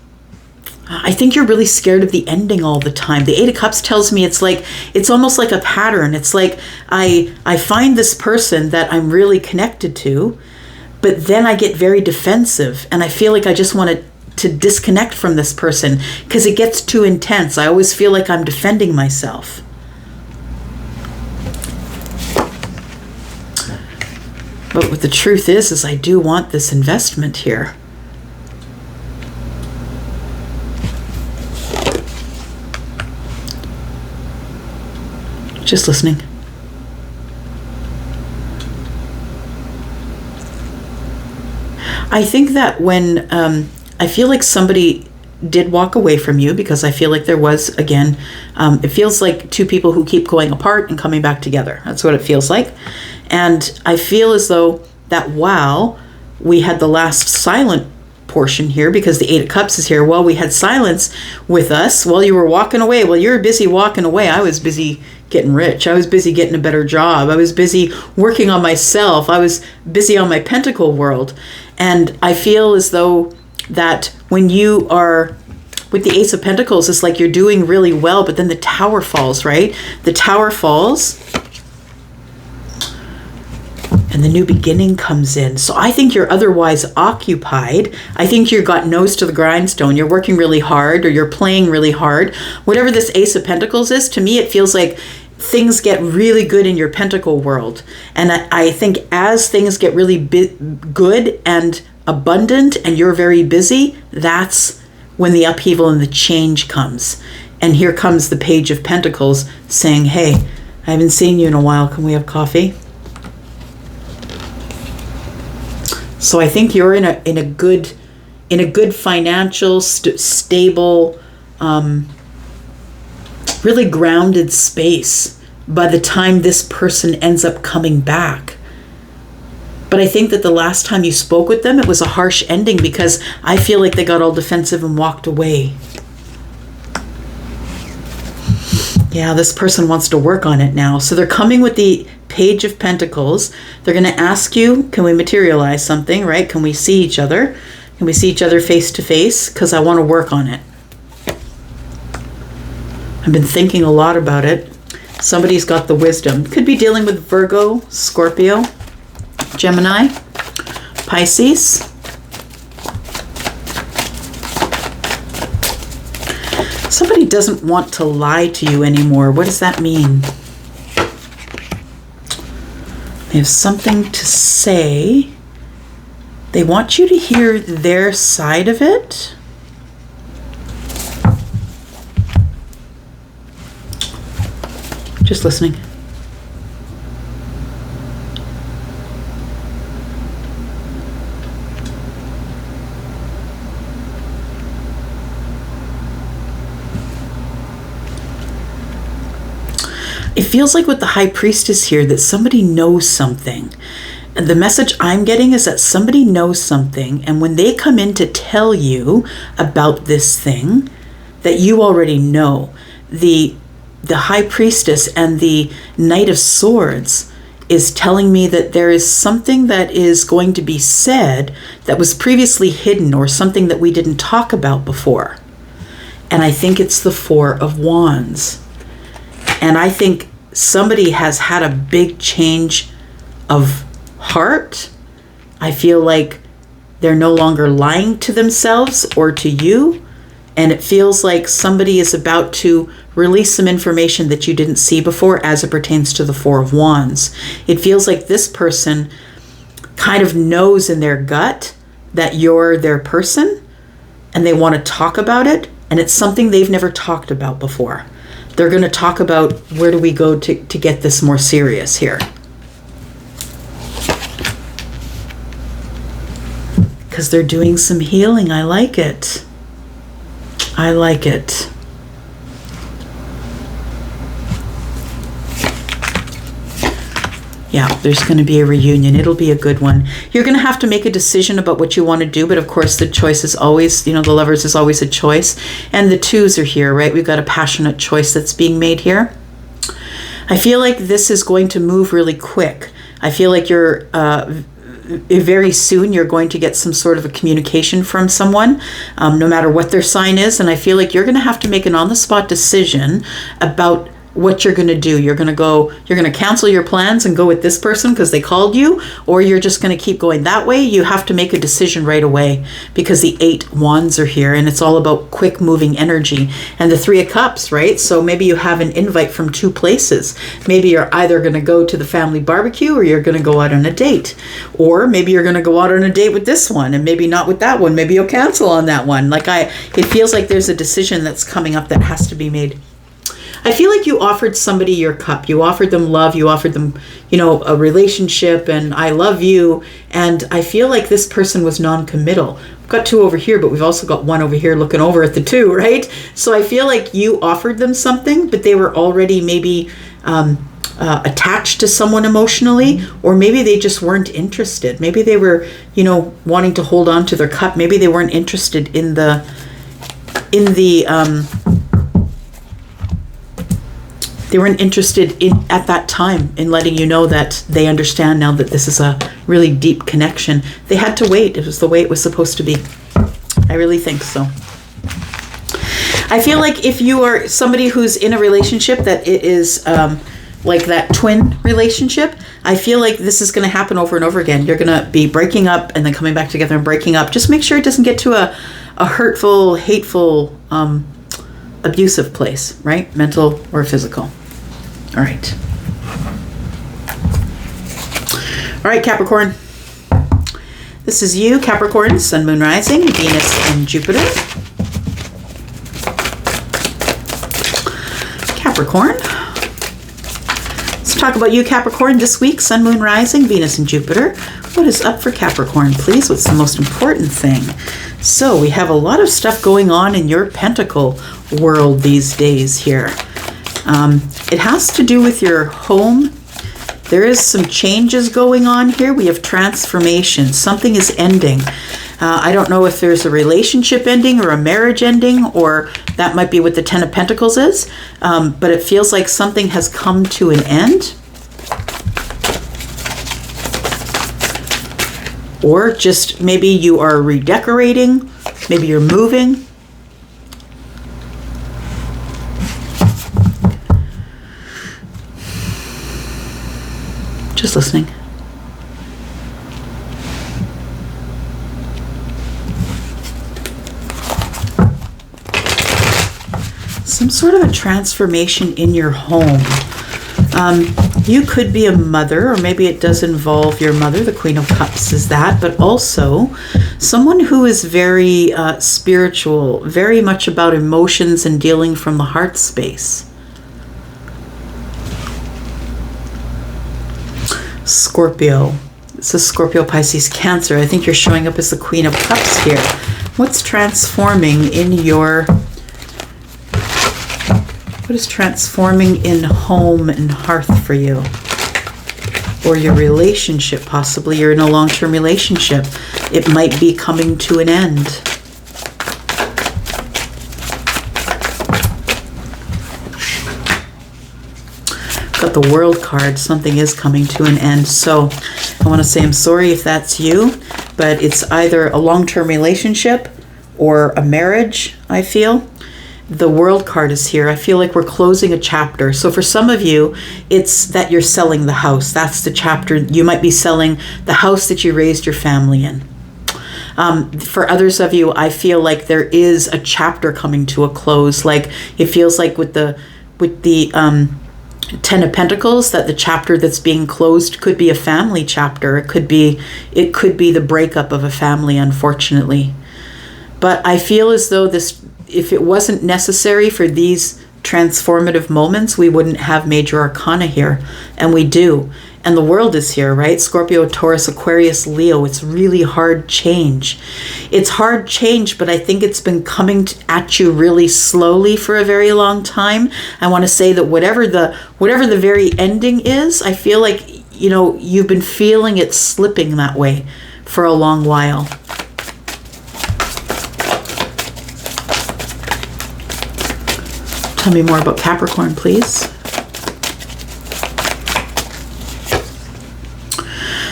I think you're really scared of the ending all the time. The Eight of Cups tells me it's almost like a pattern. It's like I find this person that I'm really connected to, but then I get very defensive and I feel like I just want to disconnect from this person because it gets too intense. I always feel like I'm defending myself. But what the truth is I do want this investment here. Just listening. I think that when I feel like somebody did walk away from you, because I feel like there was, again, it feels like two people who keep going apart and coming back together. That's what it feels like. And I feel as though that while we had the last silent portion here, because the Eight of Cups is here, while we had silence with us, while you were walking away, while you were busy walking away, I was busy getting rich. I was busy getting a better job. I was busy working on myself. I was busy on my pentacle world. And I feel as though that when you are with the Ace of Pentacles, it's like you're doing really well, but then the Tower falls, right? The Tower falls and the new beginning comes in. So I think you're otherwise occupied. I think you've got nose to the grindstone. You're working really hard, or you're playing really hard. Whatever this Ace of Pentacles is, to me, it feels like things get really good in your pentacle world. And I think as things get really good and abundant and you're very busy, that's when the upheaval and the change comes. And here comes the Page of Pentacles saying, hey, I haven't seen you in a while. Can we have coffee? So I think you're in a good financial, stable, really grounded space by the time this person ends up coming back. But I think that the last time you spoke with them, it was a harsh ending because I feel like they got all defensive and walked away. Yeah, this person wants to work on it now. So they're coming with the Page of Pentacles. They're going to ask you, can we materialize something, right? Can we see each other? Can we see each other face to face? Because I want to work on it. I've been thinking a lot about it. Somebody's got the wisdom. Could be dealing with Virgo, Scorpio, Gemini, Pisces. Somebody doesn't want to lie to you anymore. What does that mean? They have something to say. They want you to hear their side of it. Just listening. It feels like with the High Priestess here that somebody knows something. And the message I'm getting is that somebody knows something, and when they come in to tell you about this thing that you already know, the High Priestess and the Knight of Swords is telling me that there is something that is going to be said that was previously hidden, or something that we didn't talk about before. And I think it's the Four of Wands. And I think somebody has had a big change of heart. I feel like they're no longer lying to themselves or to you. And it feels like somebody is about to release some information that you didn't see before as it pertains to the Four of Wands. It feels like this person kind of knows in their gut that you're their person, and they want to talk about it. And it's something they've never talked about before. They're going to talk about, where do we go to get this more serious here? Because they're doing some healing. I like it. I like it. Yeah, there's going to be a reunion. It'll be a good one. You're going to have to make a decision about what you want to do, but of course the choice is always, the Lovers is always a choice. And the Twos are here, right? We've got a passionate choice that's being made here. I feel like this is going to move really quick. I feel like you're very soon you're going to get some sort of a communication from someone, no matter what their sign is. And I feel like you're going to have to make an on-the-spot decision about what you're going to do. You're going to cancel your plans and go with this person because they called you, or you're just going to keep going that way. You have to make a decision right away because the 8 Wands are here, and it's all about quick moving energy. And the 3 of Cups, right? So maybe you have an invite from 2 places. Maybe you're either going to go to the family barbecue, or you're going to go out on a date. Or maybe you're going to go out on a date with this one and maybe not with that one. Maybe you'll cancel on that one. It feels like there's a decision that's coming up that has to be made. I feel like you offered somebody your cup. You offered them love. You offered them, a relationship, and I love you. And I feel like this person was non-committal. We've got 2 over here, but we've also got 1 over here looking over at the 2, right? So I feel like you offered them something, but they were already maybe attached to someone emotionally, or maybe they just weren't interested. Maybe they were, wanting to hold on to their cup. Maybe they weren't interested in the they weren't interested at that time in letting you know that they understand now that this is a really deep connection. They had to wait. It was the way it was supposed to be. I really think so. I feel like if you are somebody who's in a relationship that it is like that twin relationship, I feel like this is going to happen over and over again. You're going to be breaking up and then coming back together and breaking up. Just make sure it doesn't get to a hurtful, hateful, abusive place, right? Mental or physical. All right. All right, Capricorn. This is you, Capricorn, Sun, Moon, Rising, Venus, and Jupiter. Capricorn. Let's talk about you, Capricorn, this week. Sun, Moon, Rising, Venus, and Jupiter. What is up for Capricorn, please? What's the most important thing? So we have a lot of stuff going on in your pentacle world these days here. It has to do with your home There is some changes going on here. We have transformation. Something is ending. I don't know if there's a relationship ending or a marriage ending, or that might be what the Ten of Pentacles is. But it feels like something has come to an end. Or just maybe you are redecorating. Maybe you're moving. Just listening. Some sort of a transformation in your home. You could be a mother, or maybe it does involve your mother. The Queen of Cups is that, but also someone who is very spiritual, very much about emotions and dealing from the heart space. Scorpio. This is Scorpio, Pisces, Cancer. I think you're showing up as the Queen of Cups here. What's transforming in your... What is transforming in home and hearth for you? Or your relationship, possibly. You're in a long-term relationship. It might be coming to an end. Got the World card. Something is coming to an end. So I want to say I'm sorry if that's you, but it's either a long-term relationship or a marriage, I feel. The World card is here. I feel like we're closing a chapter. So for some of you, it's that you're selling the house. That's the chapter. You might be selling the house that you raised your family in. For others of you, I feel like there is a chapter coming to a close. Like it feels like with the Ten of Pentacles, that the chapter that's being closed could be a family chapter. It could be the breakup of a family, unfortunately. But I feel as though this, if it wasn't necessary for these transformative moments, we wouldn't have major arcana here. And we do. And the World is here, right? Scorpio, Taurus, Aquarius, Leo. It's really hard change. It's hard change, but I think it's been coming at you really slowly for a very long time. I want to say that whatever the very ending is, I feel like, you know, you've been feeling it slipping that way for a long while. Tell me more about Capricorn, please.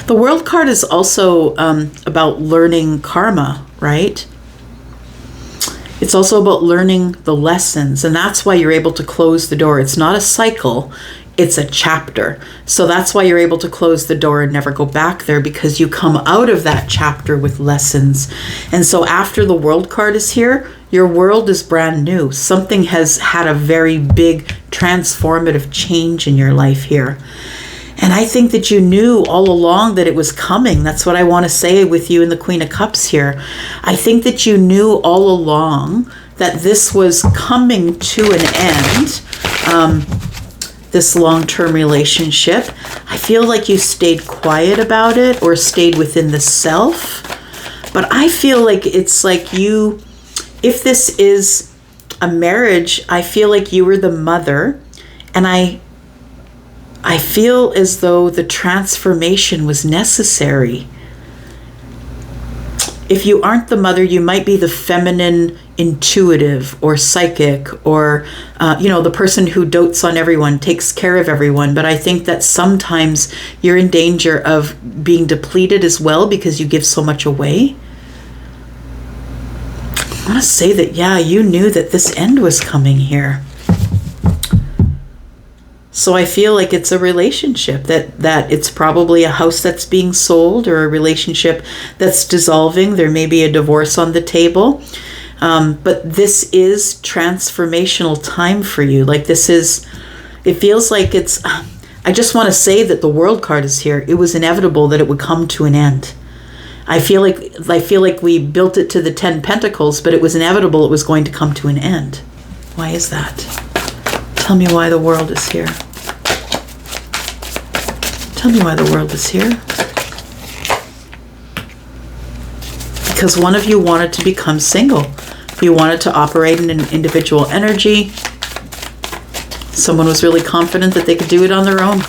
The World card is also about learning karma, right? It's also about learning the lessons, and that's why you're able to close the door. It's not a cycle, it's a chapter. So that's why you're able to close the door and never go back there, because you come out of that chapter with lessons. And so after the World card is here, your world is brand new. Something has had a very big transformative change in your life here. And I think that you knew all along that it was coming. That's what I want to say with you in the Queen of Cups here. I think that you knew all along that this was coming to an end, this long-term relationship. I feel like you stayed quiet about it or stayed within the self. But I feel like it's like you, if this is a marriage, I feel like you were the mother, and I feel as though the transformation was necessary. If you aren't the mother, you might be the feminine intuitive or psychic, or the person who dotes on everyone, takes care of everyone. But I think that sometimes you're in danger of being depleted as well because you give so much away. I want to say that, yeah, you knew that this end was coming here. So I feel like it's a relationship, that it's probably a house that's being sold, or a relationship that's dissolving. There may be a divorce on the table. But this is transformational time for you. Like it feels like it's, I just want to say that the World card is here. It was inevitable that it would come to an end. I feel like we built it to the 10 Pentacles, but it was inevitable it was going to come to an end. Why is that? Tell me why the World is here. Tell me why the World is here. Because one of you wanted to become single. You wanted to operate in an individual energy. Someone was really confident that they could do it on their own.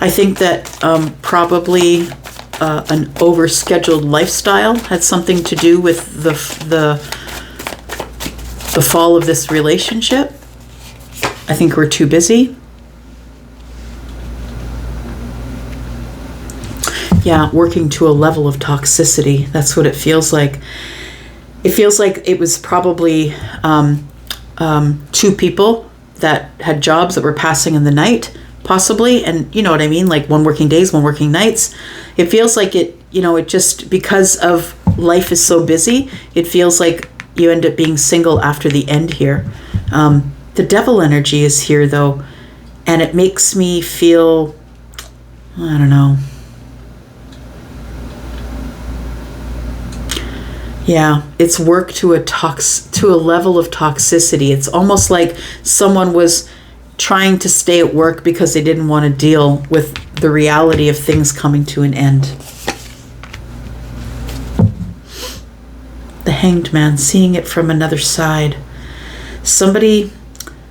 I think that probably an overscheduled lifestyle had something to do with the fall of this relationship. I think we're too busy. Yeah, working to a level of toxicity. That's what it feels like. It feels like it was probably two people that had jobs that were passing in the night, possibly. And you know what I mean? Like one working days, one working nights. It feels like it, you know, it just, because of life is so busy, it feels like you end up being single after the end here. The devil energy is here though. And it makes me feel, I don't know. Yeah, it's work to a level of toxicity. It's almost like someone was trying to stay at work because they didn't want to deal with the reality of things coming to an end. The Hanged Man, seeing it from another side. Somebody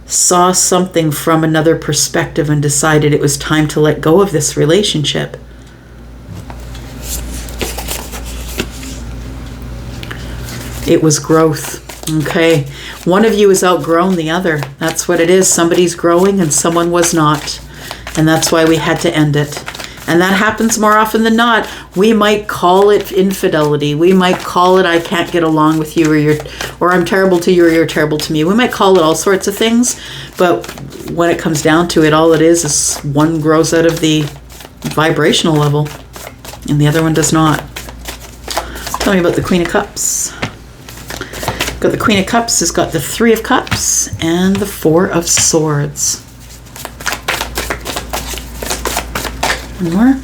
saw something from another perspective and decided it was time to let go of this relationship. It was growth. Okay. One of you is outgrown the other. That's what it is. Somebody's growing and someone was not. And that's why we had to end it. And that happens more often than not. We might call it infidelity. We might call it I can't get along with you, or I'm terrible to you, or you're terrible to me. We might call it all sorts of things. But when it comes down to it, all it is one grows out of the vibrational level and the other one does not. Tell me about the Queen of Cups. Got the Queen of Cups, has got the Three of Cups, and the Four of Swords. One more.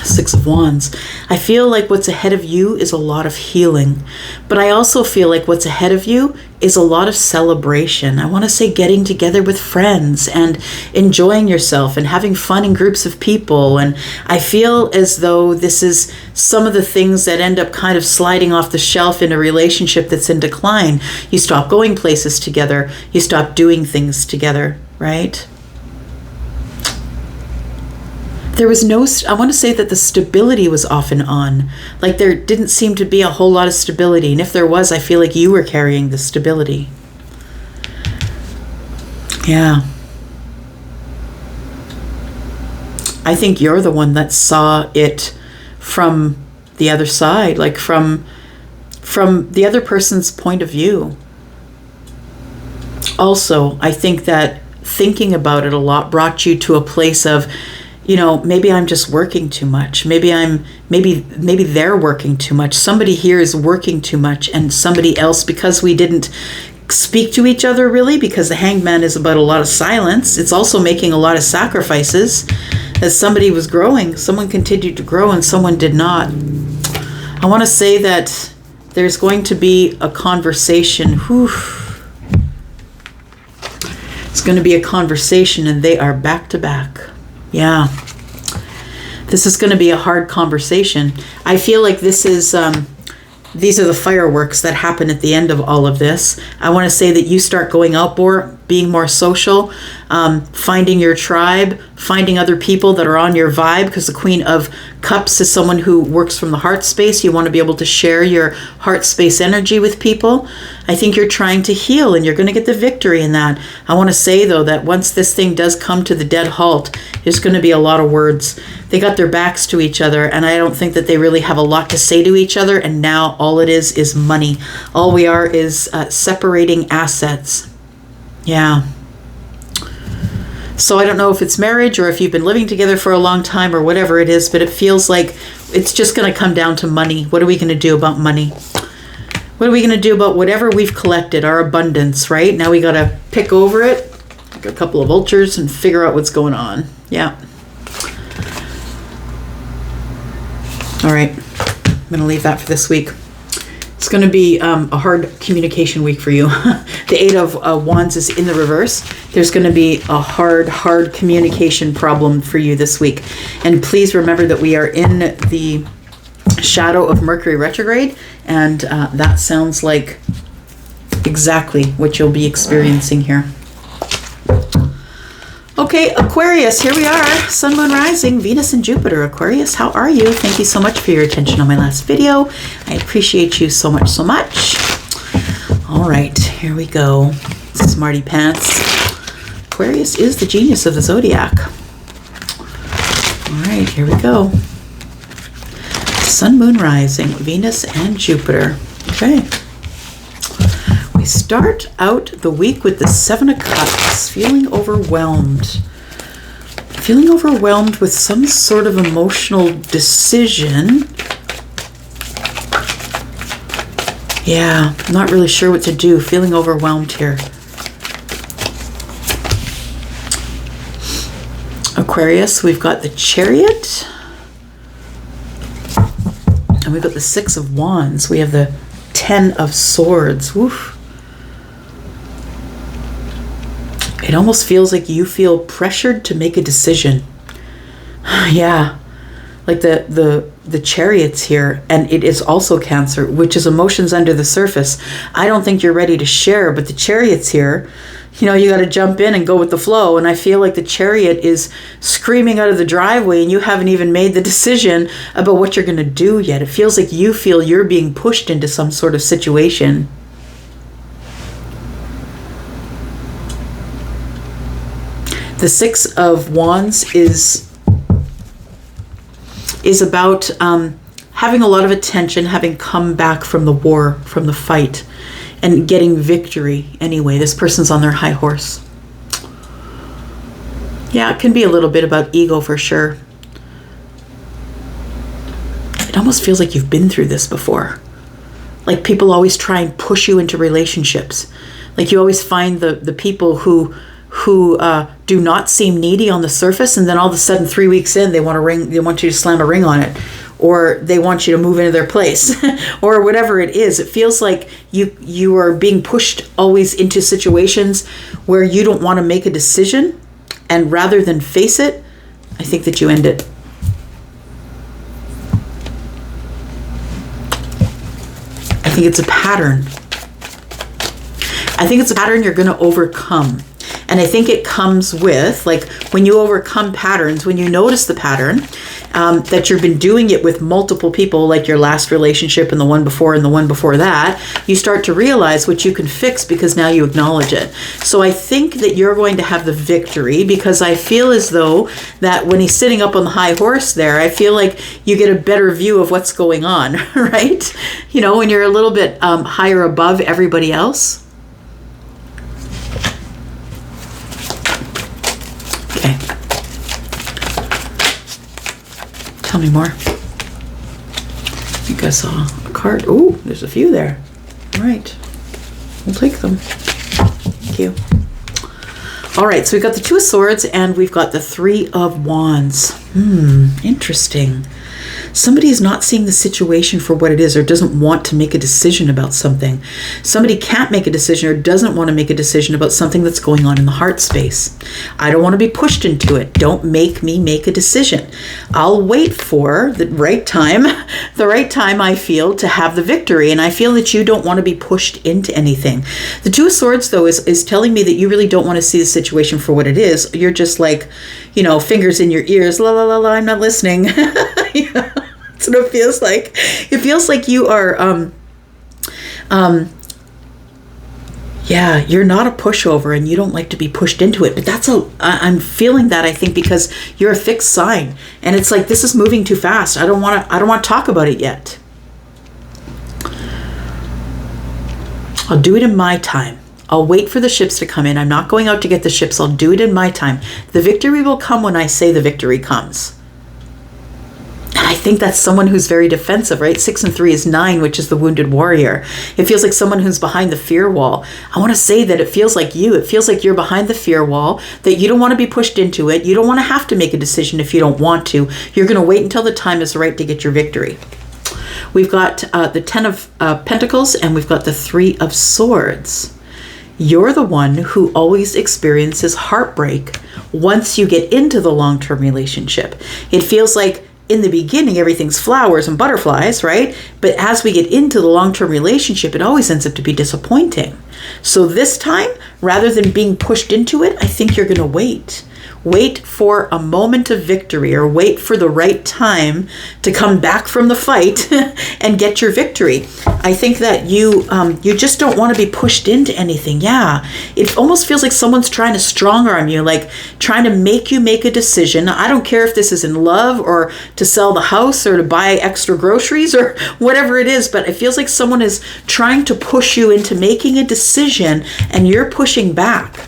Six of Wands. I feel like what's ahead of you is a lot of healing, but I also feel like what's ahead of you is a lot of celebration. I want to say getting together with friends and enjoying yourself and having fun in groups of people. And I feel as though this is some of the things that end up kind of sliding off the shelf in a relationship that's in decline. You stop going places together. You stop doing things together, right? There was no, I want to say that the stability was off and on. Like there didn't seem to be a whole lot of stability. And if there was, I feel like you were carrying the stability. Yeah. I think you're the one that saw it from the other side, like from the other person's point of view. Also, I think that thinking about it a lot brought you to a place of, you know, maybe I'm just working too much. Maybe they're working too much. Somebody here is working too much, and somebody else, because we didn't speak to each other really, because the Hanged Man is about a lot of silence. It's also making a lot of sacrifices. As somebody was growing, someone continued to grow and someone did not. I want to say that there's going to be a conversation. It's going to be a conversation, and they are back to back. Yeah. This is going to be a hard conversation. I feel like this is, these are the fireworks that happen at the end of all of this. I want to say that you start going out more, being more social, finding your tribe, finding other people that are on your vibe, because the Queen of Cups is someone who works from the heart space. You want to be able to share your heart space energy with people. I think you're trying to heal, and you're going to get the victory in that. I want to say, though, that once this thing does come to the dead halt, there's going to be a lot of words. They got their backs to each other, and I don't think that they really have a lot to say to each other, and now all it is money. All we are is separating assets. Yeah. So I don't know if it's marriage or if you've been living together for a long time or whatever it is, but it feels like it's just going to come down to money. What are we going to do about money? What are we going to do about whatever we've collected, our abundance, right? Now we got to pick over it, like a couple of vultures, and figure out what's going on. Yeah. All right. I'm going to leave that for this week. It's going to be a hard communication week for you. The Eight of Wands is in the reverse. There's going to be a hard communication problem for you this week. And please remember that we are in the shadow of Mercury retrograde, and that sounds like exactly what you'll be experiencing here. Okay, Aquarius, here we are. Sun, Moon, Rising, Venus, and Jupiter. Aquarius, how are you? Thank you so much for your attention on my last video. I appreciate you so much, so much. All right, here we go. Smarty pants. Aquarius is the genius of the zodiac. All right, here we go. Sun, Moon, Rising, Venus, and Jupiter. Okay. We start out the week with the Seven of Cups, feeling overwhelmed. Feeling overwhelmed with some sort of emotional decision. Yeah, not really sure what to do. Feeling overwhelmed here. Aquarius, we've got the Chariot. And we've got the Six of Wands. We have the Ten of Swords. Woof. It almost feels like you feel pressured to make a decision. Yeah, like the Chariot's here, and it is also Cancer, which is emotions under the surface. I don't think you're ready to share, but the Chariot's here. You know, you got to jump in and go with the flow, and I feel like the Chariot is screaming out of the driveway, and you haven't even made the decision about what you're going to do yet. It feels like you feel you're being pushed into some sort of situation. The Six of Wands is about having a lot of attention, having come back from the war, from the fight, and getting victory anyway. This person's on their high horse. Yeah, it can be a little bit about ego for sure. It almost feels like you've been through this before. Like people always try and push you into relationships. Like you always find the people who do not seem needy on the surface, and then all of a sudden 3 weeks in they want you to slam a ring on it, or they want you to move into their place or whatever it is. It feels like you are being pushed always into situations where you don't want to make a decision, and rather than face it, I think that you end it. I think it's a pattern. I think it's a pattern you're going to overcome. And I think it comes with, like, when you overcome patterns, when you notice the pattern, that you've been doing it with multiple people, like your last relationship and the one before and the one before that, you start to realize what you can fix because now you acknowledge it. So I think that you're going to have the victory, because I feel as though that when he's sitting up on the high horse there, I feel like you get a better view of what's going on, right? You know, when you're a little bit higher above everybody else. Okay. Tell me more. I think I saw a card. Oh, there's a few there. All right. We'll take them. Thank you. All right, so we've got the Two of Swords and we've got the Three of Wands. Interesting. Somebody is not seeing the situation for what it is, or doesn't want to make a decision about something. Somebody can't make a decision or doesn't want to make a decision about something that's going on in the heart space. I don't want to be pushed into it. Don't make me make a decision. I'll wait for the right time I feel to have the victory. And I feel that you don't want to be pushed into anything. The Two of Swords, though, is telling me that you really don't want to see the situation for what it is. You're just like, you know, fingers in your ears, la la la la, I'm not listening. Yeah. That's what it feels like. It feels like you are, yeah, you're not a pushover and you don't like to be pushed into it. But I'm feeling that, I think, because you're a fixed sign, and it's like, this is moving too fast. I don't want to talk about it yet. I'll do it in my time. I'll wait for the ships to come in. I'm not going out to get the ships. I'll do it in my time. The victory will come when I say the victory comes. And I think that's someone who's very defensive, right? 6 and 3 is 9, which is the wounded warrior. It feels like someone who's behind the fear wall. I want to say that it feels like you. It feels like you're behind the fear wall, that you don't want to be pushed into it. You don't want to have to make a decision if you don't want to. You're going to wait until the time is right to get your victory. We've got the 10 of Pentacles, and we've got the 3 of Swords. You're the one who always experiences heartbreak once you get into the long-term relationship. It feels like in the beginning, everything's flowers and butterflies, right? But as we get into the long-term relationship, it always ends up to be disappointing. So this time, rather than being pushed into it, I think you're going to wait. Wait for a moment of victory, or wait for the right time to come back from the fight and get your victory. I think that you just don't want to be pushed into anything. Yeah, it almost feels like someone's trying to strong arm you, like trying to make you make a decision. I don't care if this is in love or to sell the house or to buy extra groceries or whatever it is, but it feels like someone is trying to push you into making a decision and you're pushing back.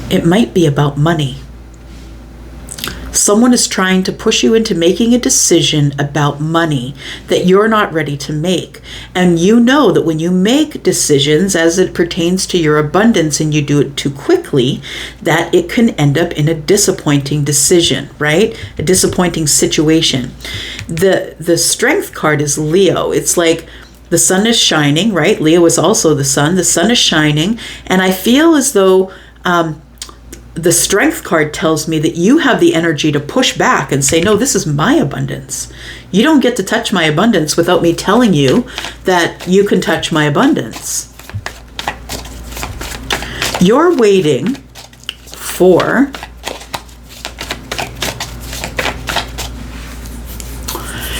It might be about money. Someone is trying to push you into making a decision about money that you're not ready to make. And you know that when you make decisions as it pertains to your abundance and you do it too quickly, that it can end up in a disappointing decision, right? A disappointing situation. The Strength card is Leo. It's like the sun is shining, right? Leo is also the sun. The sun is shining. And I feel as though the Strength card tells me that you have the energy to push back and say, no, this is my abundance. You don't get to touch my abundance without me telling you that you can touch my abundance. You're waiting for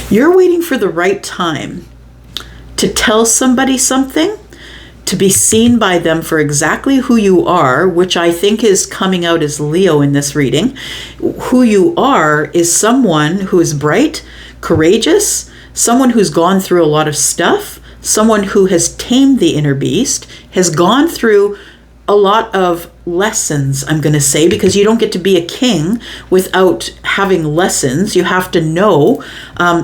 the right time to tell somebody something, to be seen by them for exactly who you are, which I think is coming out as Leo in this reading. Who you are is someone who is bright, courageous, someone who's gone through a lot of stuff, someone who has tamed the inner beast, has gone through a lot of lessons, I'm going to say, because you don't get to be a king without having lessons. You have to know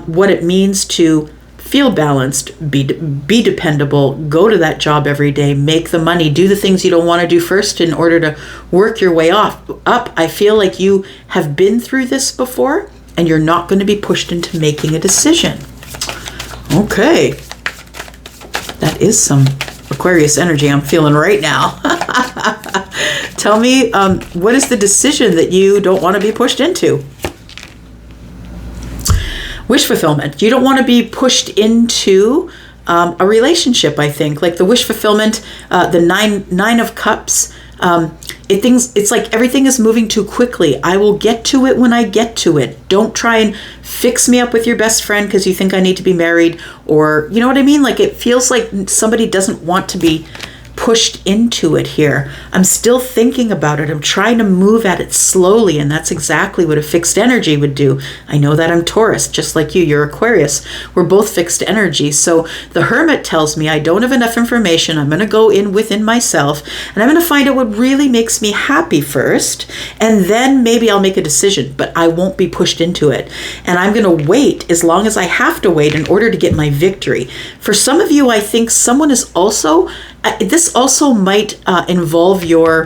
what it means to feel balanced, be dependable, go to that job every day, make the money, do the things you don't want to do first in order to work your way up. I feel like you have been through this before and you're not going to be pushed into making a decision. Okay. That is some Aquarius energy I'm feeling right now. Tell me, what is the decision that you don't want to be pushed into? Wish fulfillment. You don't want to be pushed into a relationship, I think. Like the wish fulfillment, the nine of cups, it's like everything is moving too quickly. I will get to it when I get to it. Don't try and fix me up with your best friend because you think I need to be married, or you know what I mean? Like it feels like somebody doesn't want to be pushed into it here. I'm still thinking about it. I'm trying to move at it slowly, and that's exactly what a fixed energy would do. I know that I'm Taurus, just like you. You're Aquarius. We're both fixed energy. So the Hermit tells me I don't have enough information. I'm going to go in within myself, and I'm going to find out what really makes me happy first, and then maybe I'll make a decision, but I won't be pushed into it. And I'm going to wait as long as I have to wait in order to get my victory. For some of you, I think someone is also this also might involve your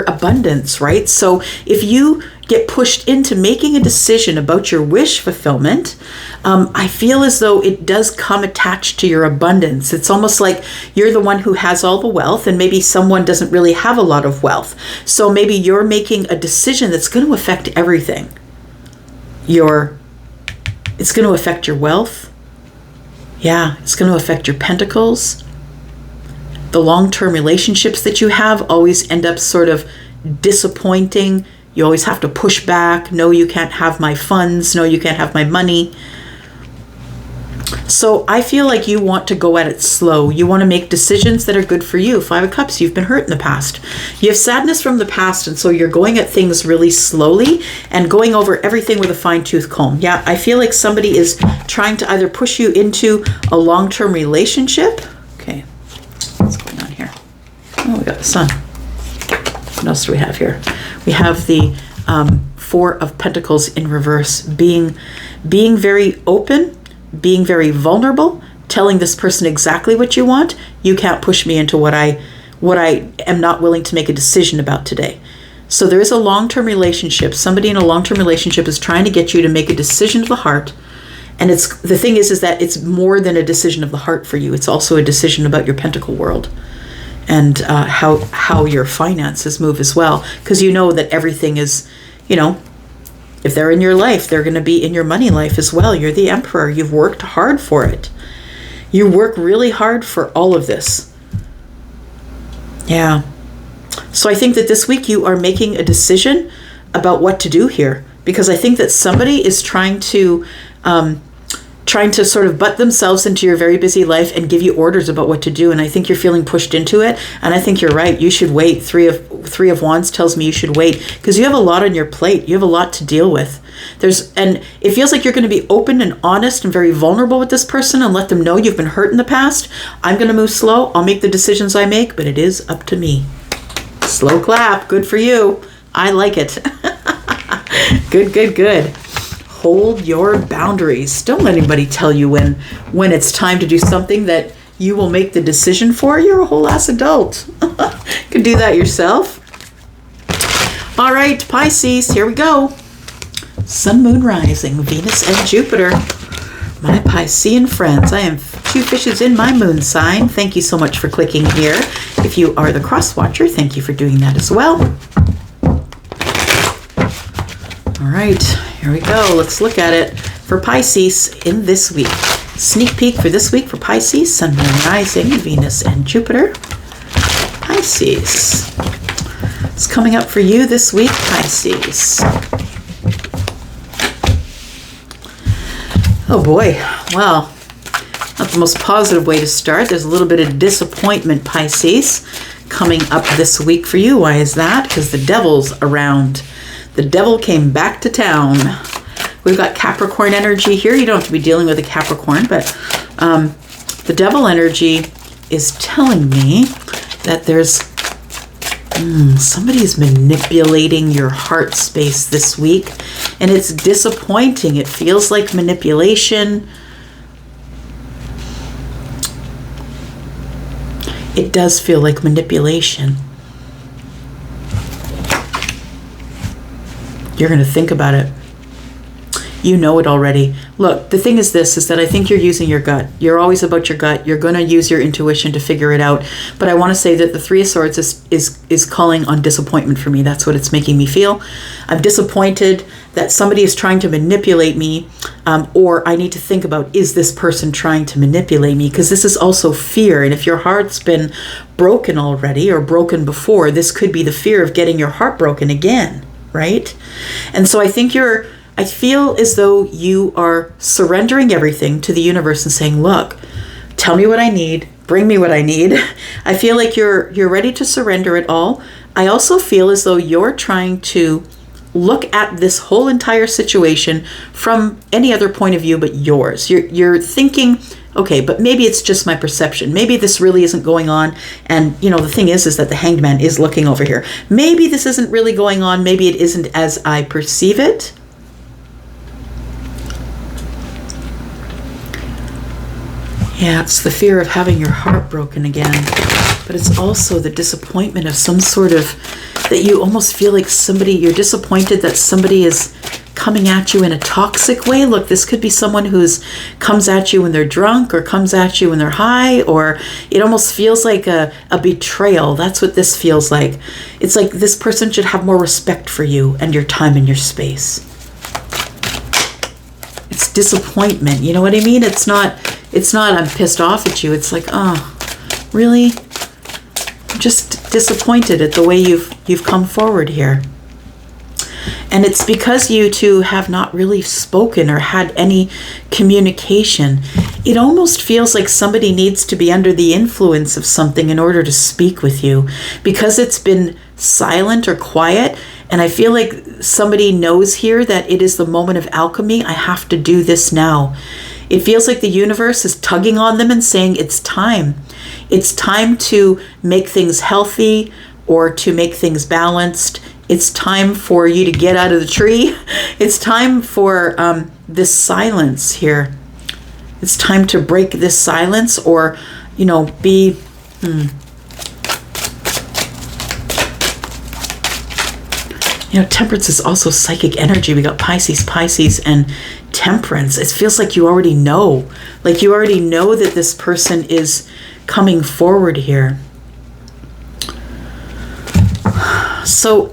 abundance, right? So if you get pushed into making a decision about your wish fulfillment, I feel as though it does come attached to your abundance. It's almost like you're the one who has all the wealth, and maybe someone doesn't really have a lot of wealth. So maybe you're making a decision that's going to affect everything. It's going to affect your wealth. Yeah, it's going to affect your pentacles. The long-term relationships that you have always end up sort of disappointing. You always have to push back. No, you can't have my funds. No, you can't have my money. So I feel like you want to go at it slow. You want to make decisions that are good for you. Five of Cups, you've been hurt in the past. You have sadness from the past, and so you're going at things really slowly and going over everything with a fine-tooth comb. Yeah, I feel like somebody is trying to either push you into a long-term relationship. Okay. What's going on here? Oh, we got the sun. What else do we have here? We have the Four of Pentacles in reverse, being very open, being very vulnerable, telling this person exactly what you want. You can't push me into what I am not willing to make a decision about today. So there is a long-term relationship. Somebody in a long-term relationship is trying to get you to make a decision of the heart. And the thing is that it's more than a decision of the heart for you. It's also a decision about your pentacle world and how your finances move as well. Because you know that everything is, if they're in your life, they're going to be in your money life as well. You're the emperor. You've worked hard for it. You work really hard for all of this. Yeah. So I think that this week you are making a decision about what to do here, because I think that somebody is trying to sort of butt themselves into your very busy life and give you orders about what to do. And I think you're feeling pushed into it. And I think you're right. You should wait. Three of Wands tells me you should wait, because you have a lot on your plate. You have a lot to deal with. And it feels like you're going to be open and honest and very vulnerable with this person and let them know you've been hurt in the past. I'm going to move slow. I'll make the decisions I make, but it is up to me. Slow clap. Good for you. I like it. Good, good, good. Hold your boundaries. Don't let anybody tell you when it's time to do something that you will make the decision for. You're a whole ass adult. You can do that yourself. All right, Pisces, here we go. Sun, Moon, Rising, Venus, and Jupiter. My Piscean friends, I am 2 fishes in my moon sign. Thank you so much for clicking here. If you are the cross watcher, thank you for doing that as well. All right, here we go. Let's look at it for Pisces in this week. Sneak peek for this week for Pisces, Sun, Moon, Rising, Venus, and Jupiter. Pisces. It's coming up for you this week, Pisces. Oh boy, well, not the most positive way to start. There's a little bit of disappointment, Pisces, coming up this week for you. Why is that? Because the devil's around. The devil came back to town. We've got Capricorn energy here. You don't have to be dealing with a Capricorn, but the devil energy is telling me that there's somebody's manipulating your heart space this week, and it's disappointing. It feels like manipulation. It does feel like manipulation. You're going to think about it. You know it already. Look, the thing is this, is that I think you're using your gut. You're always about your gut. You're going to use your intuition to figure it out. But I want to say that the Three of Swords is calling on disappointment for me. That's what it's making me feel. I'm disappointed that somebody is trying to manipulate me, or I need to think about, is this person trying to manipulate me? Because this is also fear. And if your heart's been broken already or broken before, this could be the fear of getting your heart broken again, right? And so I think I feel as though you are surrendering everything to the universe and saying, look, tell me what I need, bring me what I need. I feel like you're ready to surrender it all. I also feel as though you're trying to look at this whole entire situation from any other point of view but yours. You're thinking, okay, but maybe it's just my perception. Maybe this really isn't going on. And, the thing is that the Hanged Man is looking over here. Maybe this isn't really going on. Maybe it isn't as I perceive it. Yeah, it's the fear of having your heart broken again. But it's also the disappointment of some sort of, that you almost feel like you're disappointed that somebody is coming at you in a toxic way. Look, this could be someone comes at you when they're drunk, or comes at you when they're high, or it almost feels like a betrayal. That's what this feels like. It's like this person should have more respect for you and your time and your space. It's disappointment. You know what I mean? It's not I'm pissed off at you. It's like, oh, really? I'm just disappointed at the way you've come forward here. And it's because you two have not really spoken or had any communication. It almost feels like somebody needs to be under the influence of something in order to speak with you, because it's been silent or quiet. And I feel like somebody knows here that it is the moment of alchemy. I have to do this now. It feels like the universe is tugging on them and saying, it's time. It's time to make things healthy or to make things balanced. It's time for you to get out of the tree. It's time for this silence here. It's time to break this silence, or, be... Temperance is also psychic energy. We got Pisces, and Temperance. It feels like you already know. Like you already know that this person is coming forward here. So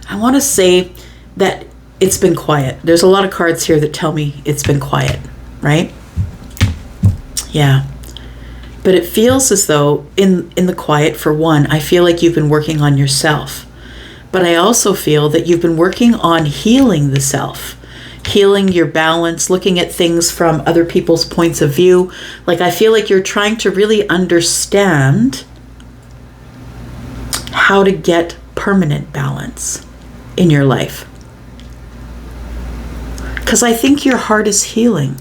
I want to say that it's been quiet. There's a lot of cards here that tell me it's been quiet, right? Yeah. But it feels as though in the quiet, for one, I feel like you've been working on yourself. But I also feel that you've been working on healing the self, healing your balance, looking at things from other people's points of view. Like, I feel like you're trying to really understand how to get permanent balance in your life. Because I think your heart is healing.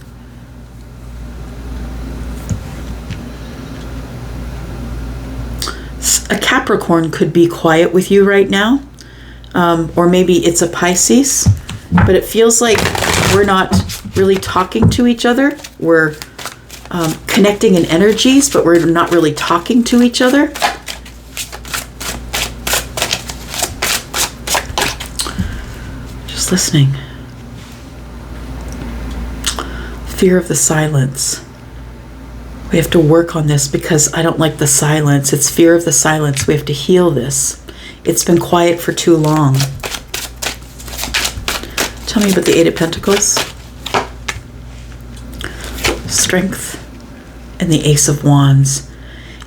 A Capricorn could be quiet with you right now. Or maybe it's a Pisces. But it feels like we're not really talking to each other. We're connecting in energies, but we're not really talking to each other. Just listening. Fear of the silence. We have to work on this because I don't like the silence. It's fear of the silence. We have to heal this. It's been quiet for too long. Tell me about the Eight of Pentacles. Strength and the Ace of Wands.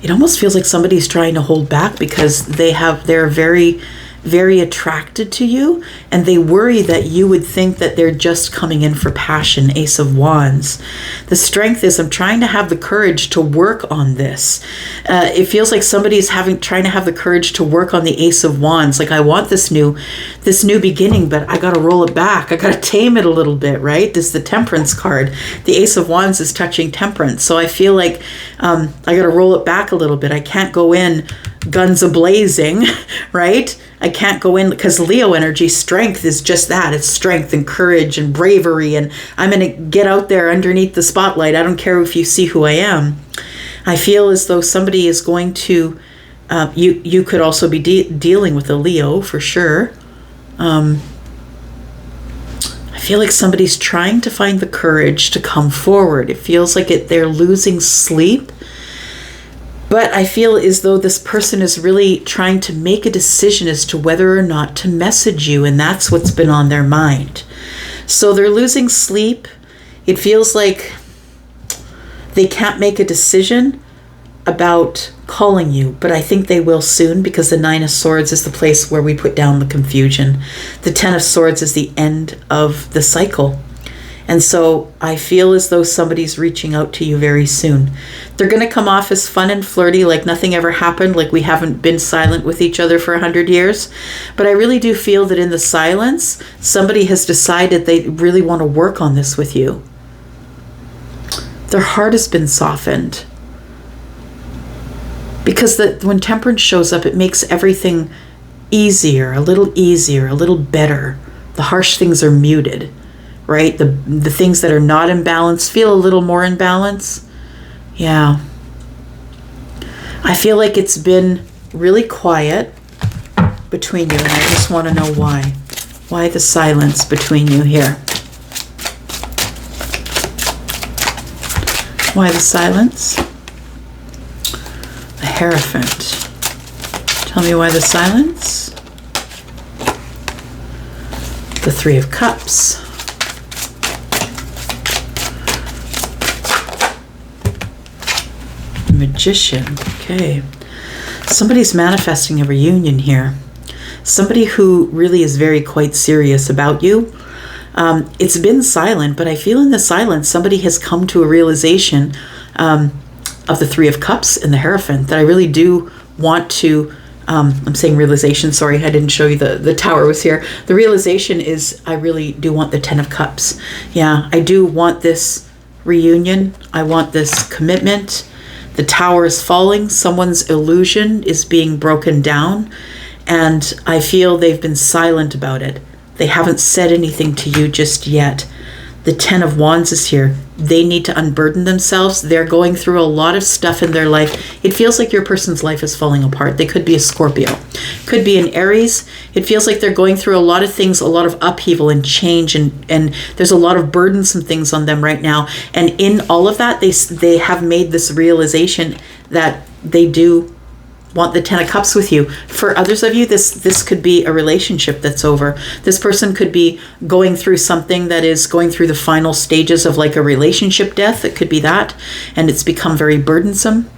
It almost feels like somebody's trying to hold back because they're very, very attracted to you, and they worry that you would think that they're just coming in for passion. Ace of Wands. The strength is, I'm trying to have the courage to work on this. It feels like somebody's trying to have the courage to work on the Ace of Wands. Like, I want this new beginning, but I got to roll it back. I got to tame it a little bit, right? This is the Temperance card. The Ace of Wands is touching Temperance. So I feel like I got to roll it back a little bit. I can't go in guns a-blazing, right? I can't go in, because Leo energy, strength is just that. It's strength and courage and bravery, and I'm going to get out there underneath the spotlight. I don't care if you see who I am. I feel as though somebody is going to, you could also be dealing with a Leo for sure. I feel like somebody's trying to find the courage to come forward. It feels like they're losing sleep. But I feel as though this person is really trying to make a decision as to whether or not to message you, and that's what's been on their mind. So they're losing sleep. It feels like they can't make a decision about calling you, but I think they will soon, because the Nine of Swords is the place where we put down the confusion. The Ten of Swords is the end of the cycle. And so I feel as though somebody's reaching out to you very soon. They're going to come off as fun and flirty, like nothing ever happened, like we haven't been silent with each other for 100 years. But I really do feel that in the silence, somebody has decided they really want to work on this with you. Their heart has been softened. Because when Temperance shows up, it makes everything easier, a little better. The harsh things are muted. Right? The things that are not in balance feel a little more in balance. Yeah. I feel like it's been really quiet between you, and I just want to know why. Why the silence between you here? Why the silence? The Hierophant. Tell me why the silence? The Three of Cups. Magician. Okay. Somebody's manifesting a reunion here. Somebody who really is quite serious about you. It's been silent, but I feel in the silence somebody has come to a realization of the Three of Cups and the Hierophant that I really do want to, I'm saying realization, sorry, I didn't show you the Tower was here. The realization is I really do want the Ten of Cups. Yeah, I do want this reunion. I want this commitment. The Tower is falling. Someone's illusion is being broken down. And I feel they've been silent about it. They haven't said anything to you just yet. The Ten of Wands is here. They need to unburden themselves. They're going through a lot of stuff in their life. It feels like your person's life is falling apart. They could be a Scorpio. Could be an Aries. It feels like they're going through a lot of things, a lot of upheaval and change, and there's a lot of burdensome things on them right now. And in all of that, they have made this realization that they do want the Ten of Cups with you. For others of you, this could be a relationship that's over. This person could be going through something that is going through the final stages of like a relationship death. It could be that, and it's become very burdensome.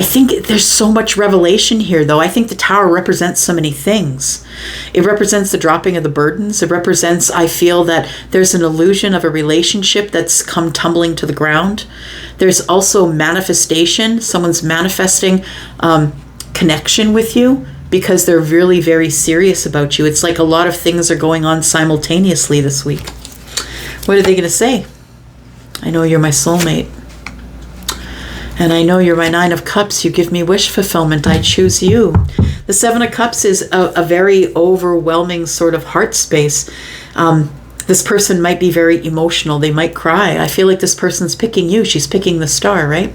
I think there's so much revelation here, though. I think the Tower represents so many things. It represents the dropping of the burdens. It represents, I feel, that there's an illusion of a relationship that's come tumbling to the ground. There's also manifestation. Someone's manifesting connection with you because they're really very serious about you. It's like a lot of things are going on simultaneously this week. What are they going to say? I know you're my soulmate. And I know you're my Nine of Cups. You give me wish fulfillment. I choose you. The Seven of Cups is a very overwhelming sort of heart space. This person might be very emotional. They might cry. I feel like this person's picking you. She's picking the star, right?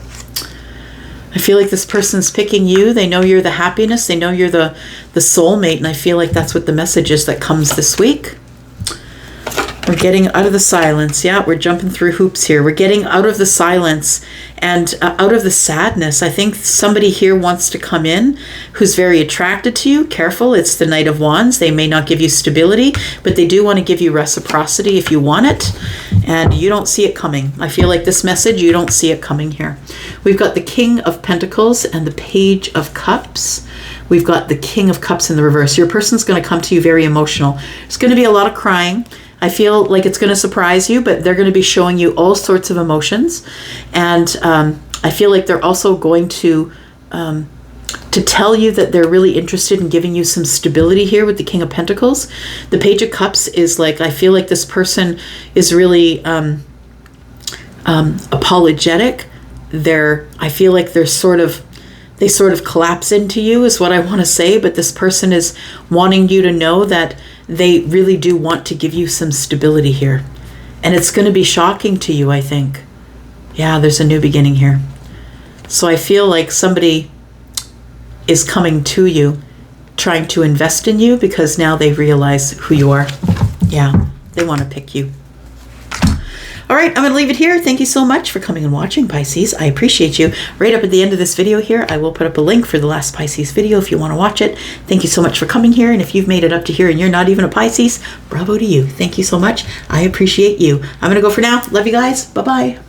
I feel like this person's picking you. They know you're the happiness. They know you're the soulmate. And I feel like that's what the message is that comes this week. We're getting out of the silence. Yeah, we're jumping through hoops here. We're getting out of the silence and out of the sadness. I think somebody here wants to come in who's very attracted to you. Careful, it's the Knight of Wands. They may not give you stability, but they do want to give you reciprocity if you want it. And you don't see it coming. I feel like this message, you don't see it coming here. We've got the King of Pentacles and the Page of Cups. We've got the King of Cups in the reverse. Your person's going to come to you very emotional. There's going to be a lot of crying. I feel like it's going to surprise you, but they're going to be showing you all sorts of emotions. And I feel like they're also going to tell you that they're really interested in giving you some stability here with the King of Pentacles. The Page of Cups is like, I feel like this person is really apologetic. I feel like they sort of collapse into you is what I want to say, but this person is wanting you to know that they really do want to give you some stability here. And it's going to be shocking to you, I think. Yeah, there's a new beginning here. So I feel like somebody is coming to you, trying to invest in you because now they realize who you are. Yeah, they want to pick you. All right, I'm going to leave it here. Thank you so much for coming and watching, Pisces. I appreciate you. Right up at the end of this video here, I will put up a link for the last Pisces video if you want to watch it. Thank you so much for coming here. And if you've made it up to here and you're not even a Pisces, bravo to you. Thank you so much. I appreciate you. I'm going to go for now. Love you guys. Bye-bye.